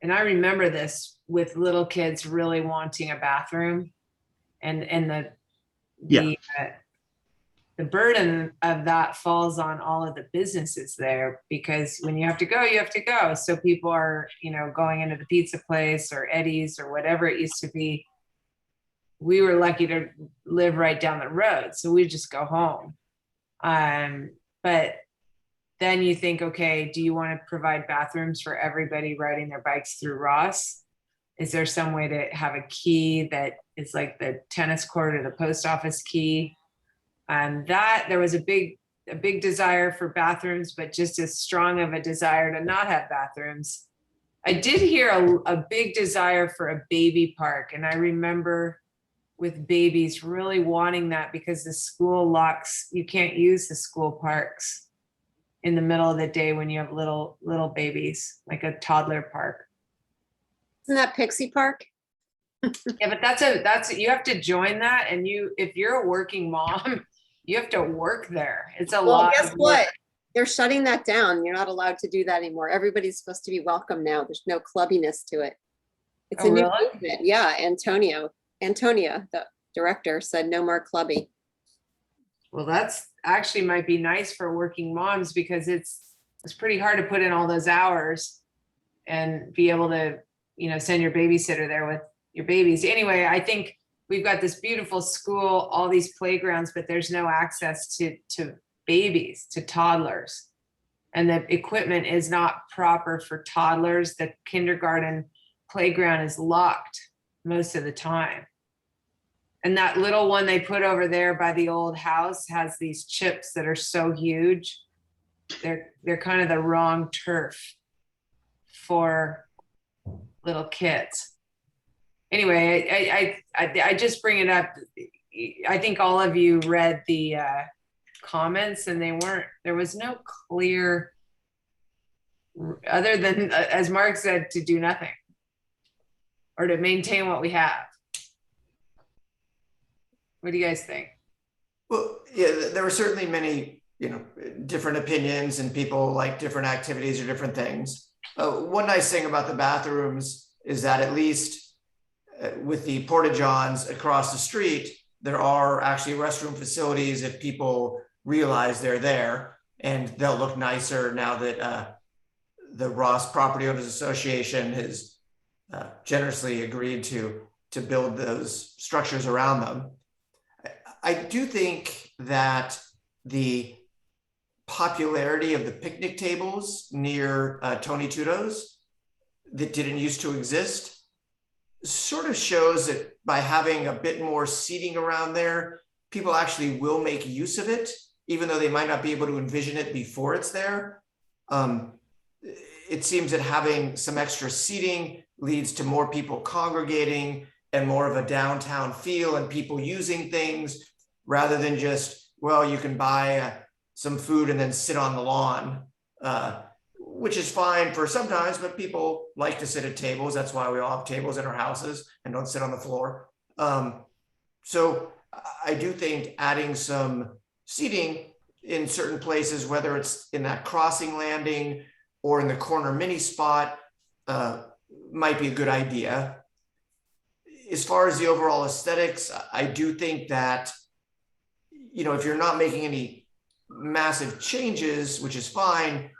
S4: and I remember this with little kids really wanting a bathroom, and the burden of that falls on all of the businesses there, because when you have to go, you have to go. So people are, going into the pizza place or Eddie's or whatever it used to be. We were lucky to live right down the road, so we just go home. But then you think, okay, do you want to provide bathrooms for everybody riding their bikes through Ross? Is there some way to have a key that is like the tennis court or the post office key? That there was a big desire for bathrooms, but just as strong of a desire to not have bathrooms. I did hear a big desire for a baby park. And I remember with babies really wanting that because the school locks, you can't use the school parks in the middle of the day when you have little babies, like a toddler park.
S10: Isn't that Pixie Park?
S4: Yeah, but you have to join that, and if you're a working mom, you have to work there. It's a
S10: Well,
S4: lot
S10: guess
S4: of
S10: what?
S4: work.
S10: They're shutting that down. You're not allowed to do that anymore. Everybody's supposed to be welcome now. There's no clubbiness to it. It's
S4: Oh,
S10: a new
S4: really?
S10: movement. Yeah, Antonia, the director, said no more clubbing.
S4: Well, that's actually might be nice for working moms because it's pretty hard to put in all those hours and be able to, send your babysitter there with your babies. Anyway, I think we've got this beautiful school, all these playgrounds, but there's no access to babies, to toddlers. And the equipment is not proper for toddlers. The kindergarten playground is locked most of the time. And that little one they put over there by the old house has these chips that are so huge. They're kind of the wrong turf for little kids. Anyway, I just bring it up. I think all of you read the comments and there was no clear, other than, as Mark said, to do nothing or to maintain what we have. What do you guys think?
S1: Well, yeah, there were certainly many, different opinions and people like different activities or different things. One nice thing about the bathrooms is that at least with the porta-johns across the street, there are actually restroom facilities if people realize they're there, and they'll look nicer now that the Ross Property Owners Association has generously agreed to build those structures around them. I do think that the popularity of the picnic tables near Tony Tudo's that didn't used to exist sort of shows that by having a bit more seating around there, people actually will make use of it, even though they might not be able to envision it before it's there. It seems that having some extra seating leads to more people congregating and more of a downtown feel and people using things rather than just, well, you can buy some food and then sit on the lawn, which is fine for sometimes, but people like to sit at tables. That's why we all have tables in our houses and don't sit on the floor. So I do think adding some seating in certain places, whether it's in that crossing landing or in the corner mini spot, might be a good idea. As far as the overall aesthetics, I do think that, if you're not making any massive changes, which is fine,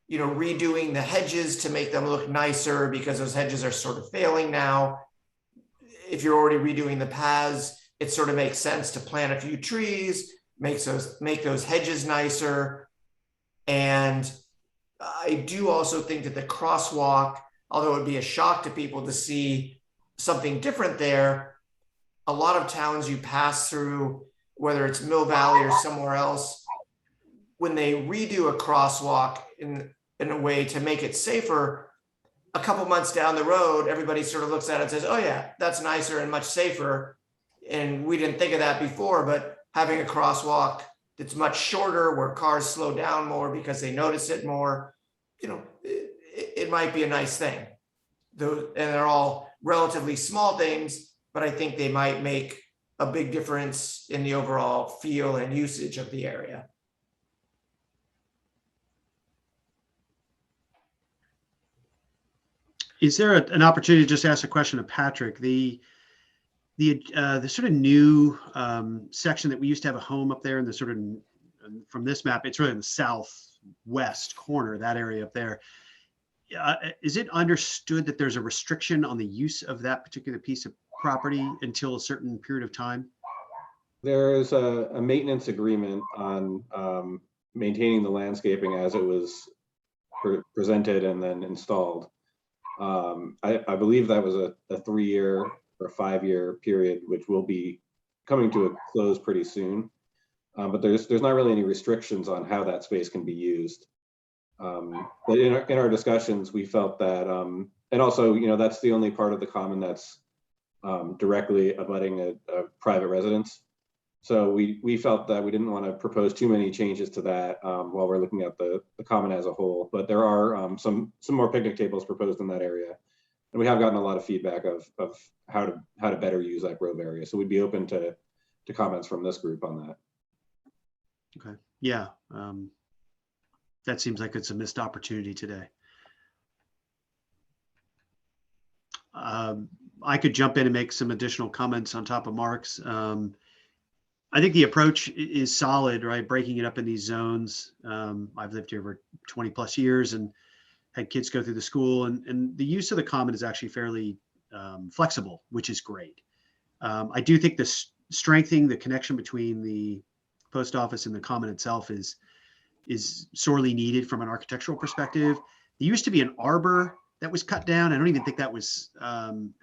S1: redoing the hedges to make them look nicer because those hedges are sort of failing now. If you're already redoing the paths, it sort of makes sense to plant a few trees, make those hedges nicer. And I do also think that the crosswalk, although it would be a shock to people to see something different there, a lot of towns you pass through, whether it's Mill Valley or somewhere else, when they redo a crosswalk in a way to make it safer, a couple months down the road, everybody sort of looks at it and says, oh yeah, that's nicer and much safer. And we didn't think of that before, but having a crosswalk that's much shorter where cars slow down more because they notice it more, it might be a nice thing. And they're all relatively small things, but I think they might make a big difference in the overall feel and usage of the area.
S5: Is there an opportunity to just ask a question of Patrick? The sort of new section that we used to have a home up there in the sort of, from this map, it's really in the southwest corner, that area up there. Is it understood that there's a restriction on the use of that particular piece of property until a certain period of time?
S2: There is a maintenance agreement on maintaining the landscaping as it was presented and then installed. I believe that was a 3-year or 5-year period, which will be coming to a close pretty soon. But there's not really any restrictions on how that space can be used. But in our discussions, we felt that, and also, that's the only part of the common that's directly abutting a private residence. So we felt that we didn't want to propose too many changes to that while we're looking at the common as a whole. But there are some more picnic tables proposed in that area. And we have gotten a lot of feedback of how to better use that grove area. So we'd be open to comments from this group on that.
S5: Okay, yeah. That seems like it's a missed opportunity today. I could jump in and make some additional comments on top of Mark's. I think the approach is solid, right? Breaking it up in these zones. I've lived here for 20 plus years and had kids go through the school, and the use of the common is actually fairly flexible, which is great. I do think this strengthening the connection between the post office and the common itself is sorely needed from an architectural perspective. There used to be an arbor that was cut down. I don't even think that was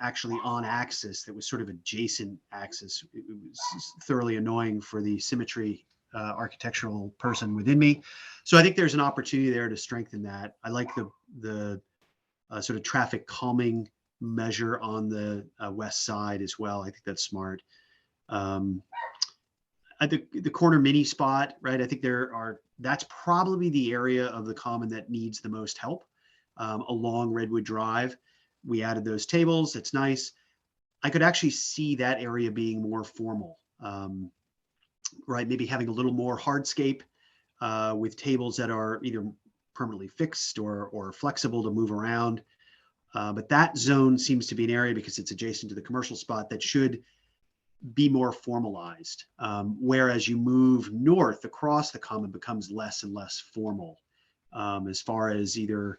S5: actually on axis. That was sort of adjacent axis. It was thoroughly annoying for the symmetry architectural person within me. So I think there's an opportunity there to strengthen that. I like the sort of traffic calming measure on the west side as well. I think that's smart. I think the corner mini spot, right? I think that's probably the area of the common that needs the most help. Along Redwood Drive, we added those tables. It's nice. I could actually see that area being more formal, right? Maybe having a little more hardscape with tables that are either permanently fixed or flexible to move around. But that zone seems to be an area, because it's adjacent to the commercial spot, that should be more formalized. Whereas you move north across the common, becomes less and less formal as far as either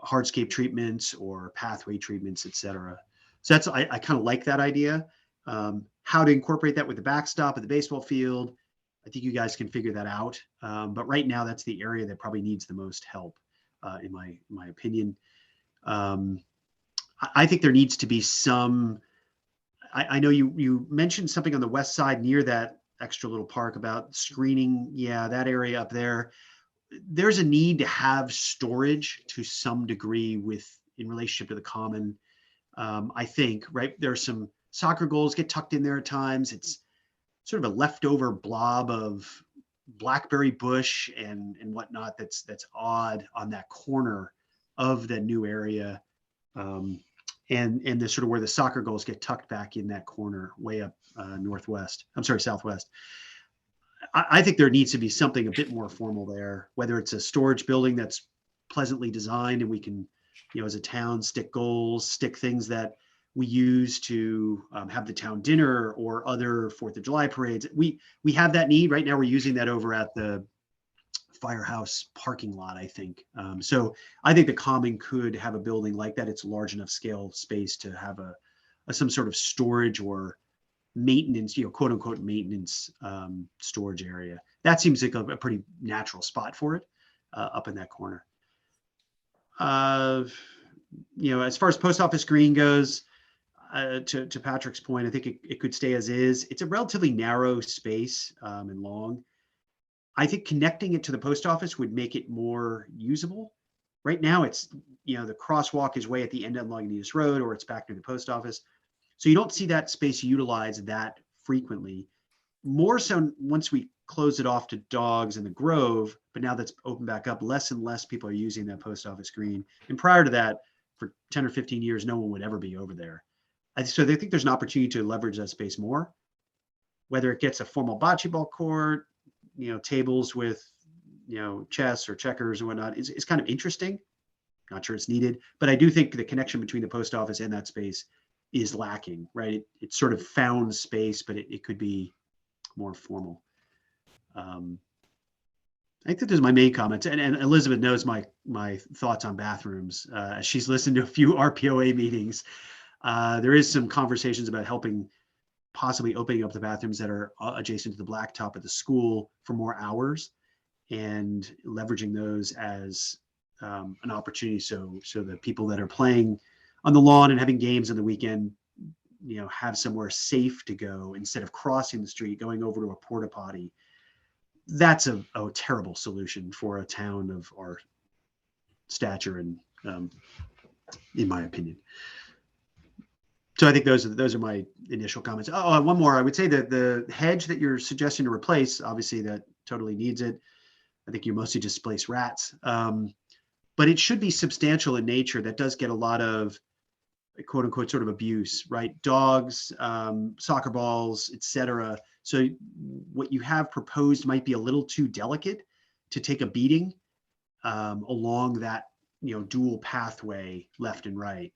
S5: hardscape treatments or pathway treatments, et cetera. So that's, I kind of like that idea. How to incorporate that with the backstop at the baseball field, I think you guys can figure that out. But right now, that's the area that probably needs the most help, in my opinion. I think there needs to be some, I know you mentioned something on the west side near that extra little park about screening. Yeah, that area up there. There's a need to have storage to some degree in relationship to the common. I think, right, there's some soccer goals get tucked in there at times. It's sort of a leftover blob of blackberry bush and whatnot that's odd on that corner of the new area. And the sort of where the soccer goals get tucked back in that corner way up southwest. I think there needs to be something a bit more formal there, whether it's a storage building that's pleasantly designed and we can, as a town, stick goals, stick things that we use to have the town dinner or other 4th of July parades. We have that need. Right now we're using that over at the firehouse parking lot, I think. So I think the common could have a building like that. It's large enough scale space to have some sort of storage or maintenance, quote unquote maintenance storage area. That seems like a pretty natural spot for it up in that corner. As far as post office green goes, to Patrick's point, I think it could stay as is. It's a relatively narrow space and long. I think connecting it to the post office would make it more usable. Right now, it's, the crosswalk is way at the end of Lagunitas Road, or it's back near the post office. So you don't see that space utilized that frequently. More so once we close it off to dogs in the Grove, but now that's opened back up, less and less people are using that post office green. And prior to that, for 10 or 15 years, no one would ever be over there. So they think there's an opportunity to leverage that space more, whether it gets a formal bocce ball court, tables with, chess or checkers or whatnot, is kind of interesting. Not sure it's needed, but I do think the connection between the post office and that space is lacking, right? It's sort of found space, but it could be more formal. I think that those are my main comments, and Elizabeth knows my thoughts on bathrooms. She's listened to a few RPOA meetings. There is some conversations about helping possibly opening up the bathrooms that are adjacent to the blacktop at the school for more hours and leveraging those as an opportunity. So the people that are playing on the lawn and having games on the weekend, have somewhere safe to go instead of crossing the street, going over to a porta potty. That's a terrible solution for a town of our stature, and in my opinion. So I think those are my initial comments. Oh, one more. I would say that the hedge that you're suggesting to replace, obviously that totally needs it. I think you mostly displace rats. But it should be substantial in nature. That does get a lot of quote unquote sort of abuse, right? Dogs, soccer balls, etc. So what you have proposed might be a little too delicate to take a beating along that, dual pathway left and right.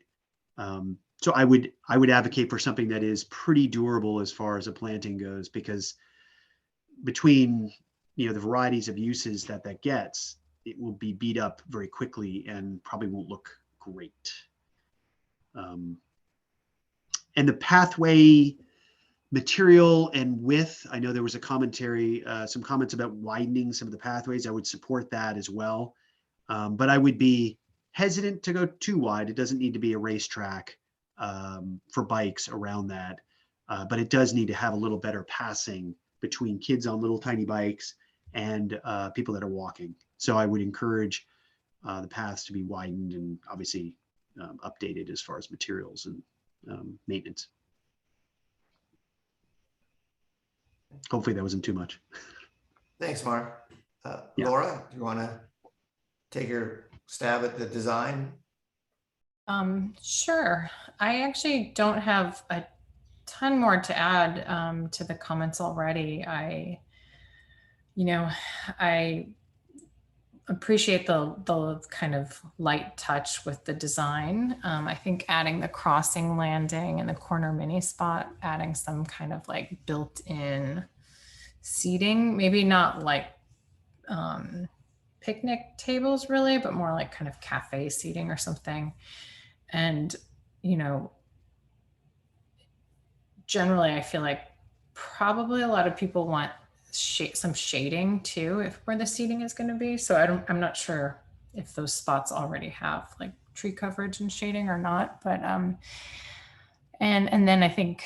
S5: So I would advocate for something that is pretty durable as far as a planting goes, because between the varieties of uses that gets, it will be beat up very quickly and probably won't look great. And the pathway material and width, I know there was a commentary, some comments about widening some of the pathways. I would support that as well. But I would be hesitant to go too wide. It doesn't need to be a racetrack for bikes around that. But it does need to have a little better passing between kids on little tiny bikes and people that are walking. So I would encourage the paths to be widened and obviously updated as far as materials and maintenance. Hopefully that wasn't too much.
S1: Thanks, Mark.
S5: Yeah.
S1: Laura, do you want to take your stab at the design?
S6: Sure. I actually don't have a ton more to add to the comments already. I appreciate the kind of light touch with the design. I think adding the crossing landing and the corner mini spot, adding some kind of like built-in seating, maybe not like picnic tables really, but more like kind of cafe seating or something. And, generally I feel like probably a lot of people want some shading too, where the seating is going to be. So I'm not sure if those spots already have like tree coverage and shading or not, but and then I think,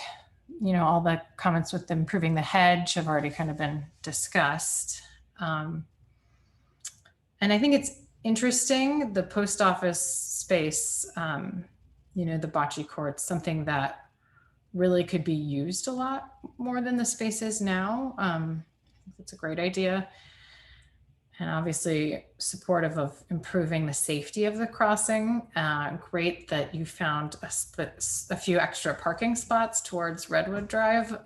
S6: all the comments with improving the hedge have already kind of been discussed. And I think it's interesting, the post office space, the bocce courts, something that really could be used a lot more than the space is now. It's a great idea. And obviously supportive of improving the safety of the crossing. Great that you found a few extra parking spots towards Redwood Drive.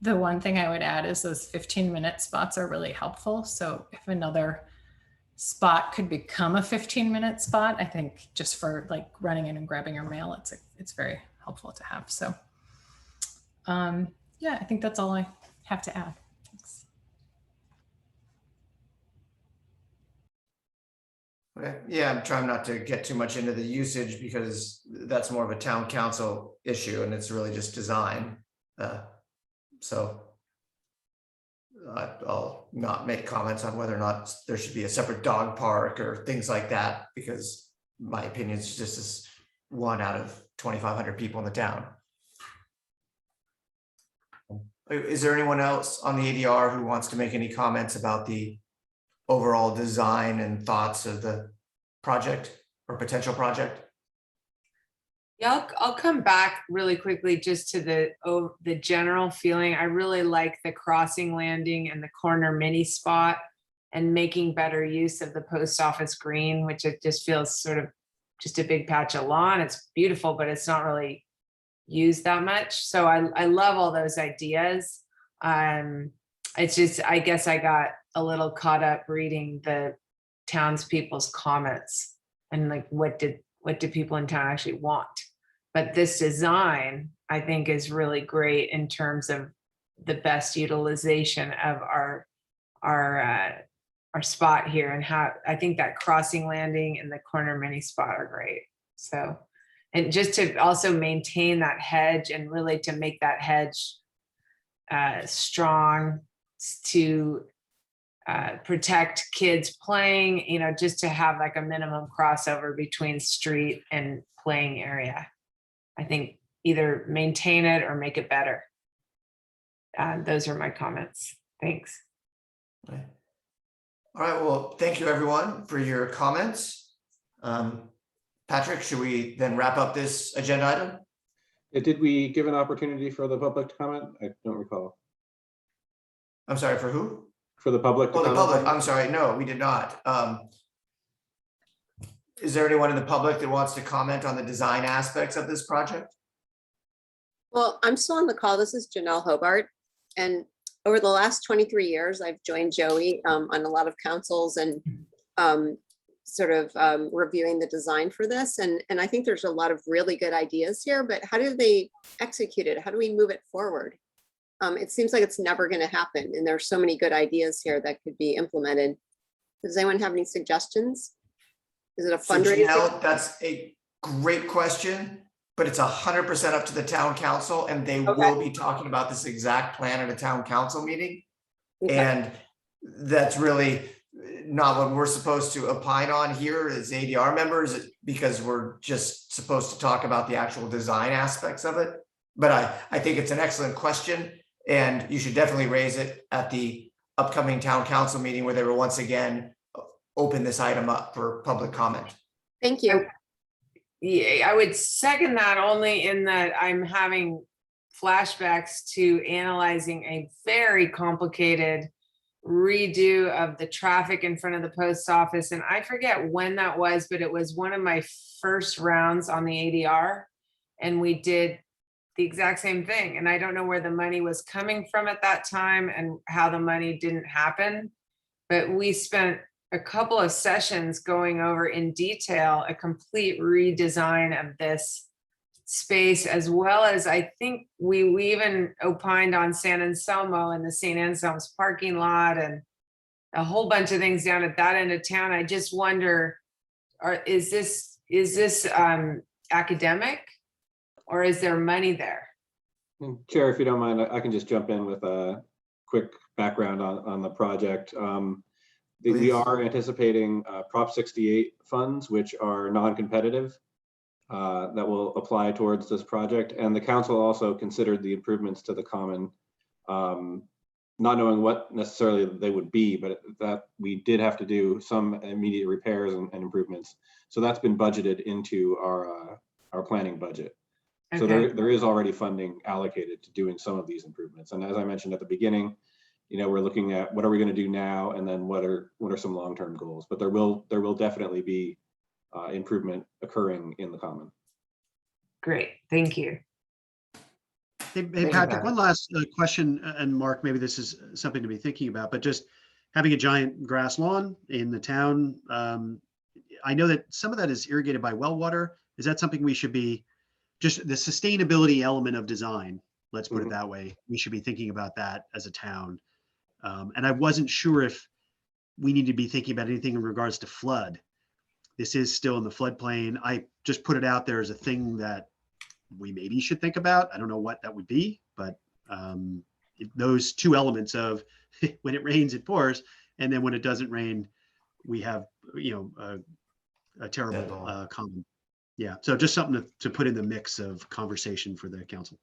S6: The one thing I would add is those 15-minute spots are really helpful. So if another spot could become a 15-minute spot, I think just for like running in and grabbing your mail, it's very helpful to have. So yeah, I think that's all I have to add. Thanks.
S1: Okay. Yeah, I'm trying not to get too much into the usage because that's more of a town council issue and it's really just design. So I'll not make comments on whether or not there should be a separate dog park or things like that, because my opinion is just as one out of 2,500 people in the town. Is there anyone else on the ADR who wants to make any comments about the overall design and thoughts of the project or potential project?
S4: Yeah, I'll come back really quickly just to the general feeling. I really like the crossing landing and the corner mini spot and making better use of the post office green, which it just feels sort of just a big patch of lawn. It's beautiful, but it's not really used that much. So I love all those ideas. It's just, I guess I got a little caught up reading the townspeople's comments and like, what did people in town actually want? But this design, I think, is really great in terms of the best utilization of our spot here, and how I think that crossing landing and the corner mini spot are great. So, and just to also maintain that hedge and really to make that hedge strong to protect kids playing, just to have like a minimum crossover between street and playing area. I think either maintain it or make it better. Those are my comments. Thanks.
S1: All right. Well, thank you everyone for your comments. Patrick, should we then wrap up this agenda item?
S2: Did we give an opportunity for the public to comment? I don't recall.
S1: I'm sorry, for who?
S2: For the public to
S1: Oh, the
S2: comment?
S1: public, I'm sorry, no, we did not. Is there anyone in the public that wants to comment on the design aspects of this project?
S10: Well, I'm still on the call. This is Janelle Hobart. And over the last 23 years, I've joined Joey on a lot of councils and sort of reviewing the design for this. And I think there's a lot of really good ideas here, but how do they execute it? How do we move it forward? It seems like it's never going to happen. And there's so many good ideas here that could be implemented. Does anyone have any suggestions? Is it a
S1: So
S10: fundraiser?
S1: Janelle, that's a great question, but it's 100% up to the town council, and they will be talking about this exact plan at a town council meeting.
S10: Okay.
S1: And that's really not what we're supposed to opine on here as ADR members, because we're just supposed to talk about the actual design aspects of it. But I think it's an excellent question, and you should definitely raise it at the upcoming town council meeting where they will once again open this item up for public comment.
S10: Thank you.
S4: Yeah, I would second that only in that I'm having flashbacks to analyzing a very complicated redo of the traffic in front of the post office. And I forget when that was, but it was one of my first rounds on the ADR. And we did the exact same thing. And I don't know where the money was coming from at that time and how the money didn't happen. But we spent a couple of sessions going over in detail a complete redesign of this space, as well as I think we even opined on San Anselmo and the St. Anselm's parking lot and a whole bunch of things down at that end of town. I just wonder, is this academic, or is there money there?
S2: Chair, if you don't mind, I can just jump in with a quick background on the project. We
S1: Please.
S2: are anticipating Prop 68 funds, which are non-competitive, that will apply towards this project. And the council also considered the improvements to the common, not knowing what necessarily they would be, but that we did have to do some immediate repairs and improvements. So that's been budgeted into our planning budget. So there is already funding allocated to doing some of these improvements. And as I mentioned at the beginning, we're looking at what are we going to do now, and then what are some long-term goals. But there will definitely be improvement occurring in the common.
S4: Great, thank you.
S5: Hey,
S1: you,
S5: Patrick,
S1: Pat.
S5: one last question, and Mark, maybe this is something to be thinking about, but just having a giant grass lawn in the town, I know that some of that is irrigated by well water. Is that something we should be, just the sustainability element of design, let's put it that way, we should be thinking about that as a town. And I wasn't sure if we need to be thinking about anything in regards to flood. This is still in the floodplain. I just put it out there as a thing that we maybe should think about. I don't know what that would be, but those two elements of when it rains, it pours, and then when it doesn't rain, we have, a terrible common. Yeah, so just something to put in the mix of conversation for the council.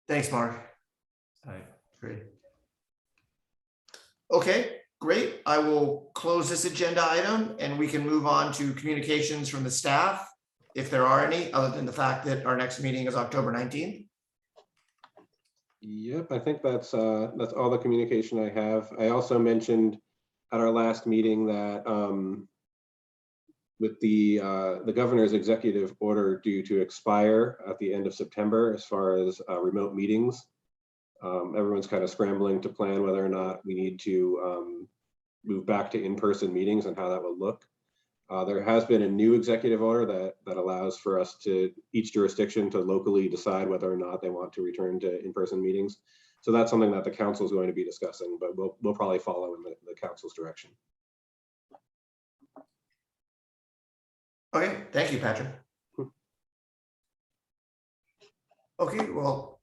S1: Thanks, Mark. All right, great. Okay, great. I will close this agenda item and we can move on to communications from the staff, if there are any, other than the fact that our next meeting is October 19th.
S2: Yep, I think that's all the communication I have. I also mentioned at our last meeting that with the governor's executive order due to expire at the end of September, as far as remote meetings, everyone's kind of scrambling to plan whether or not we need to move back to in-person meetings and how that will look. There has been a new executive order that allows for us to, each jurisdiction, to locally decide whether or not they want to return to in-person meetings. So that's something that the council is going to be discussing, but we'll probably follow in the council's direction.
S1: Okay, thank you, Patrick. Okay, well,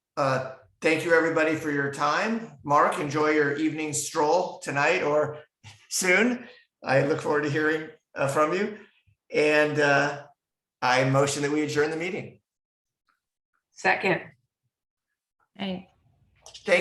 S1: thank you everybody for your time. Mark, enjoy your evening stroll tonight or soon. I look forward to hearing from you. And I motion that we adjourn the meeting.
S4: Second.
S6: Hey.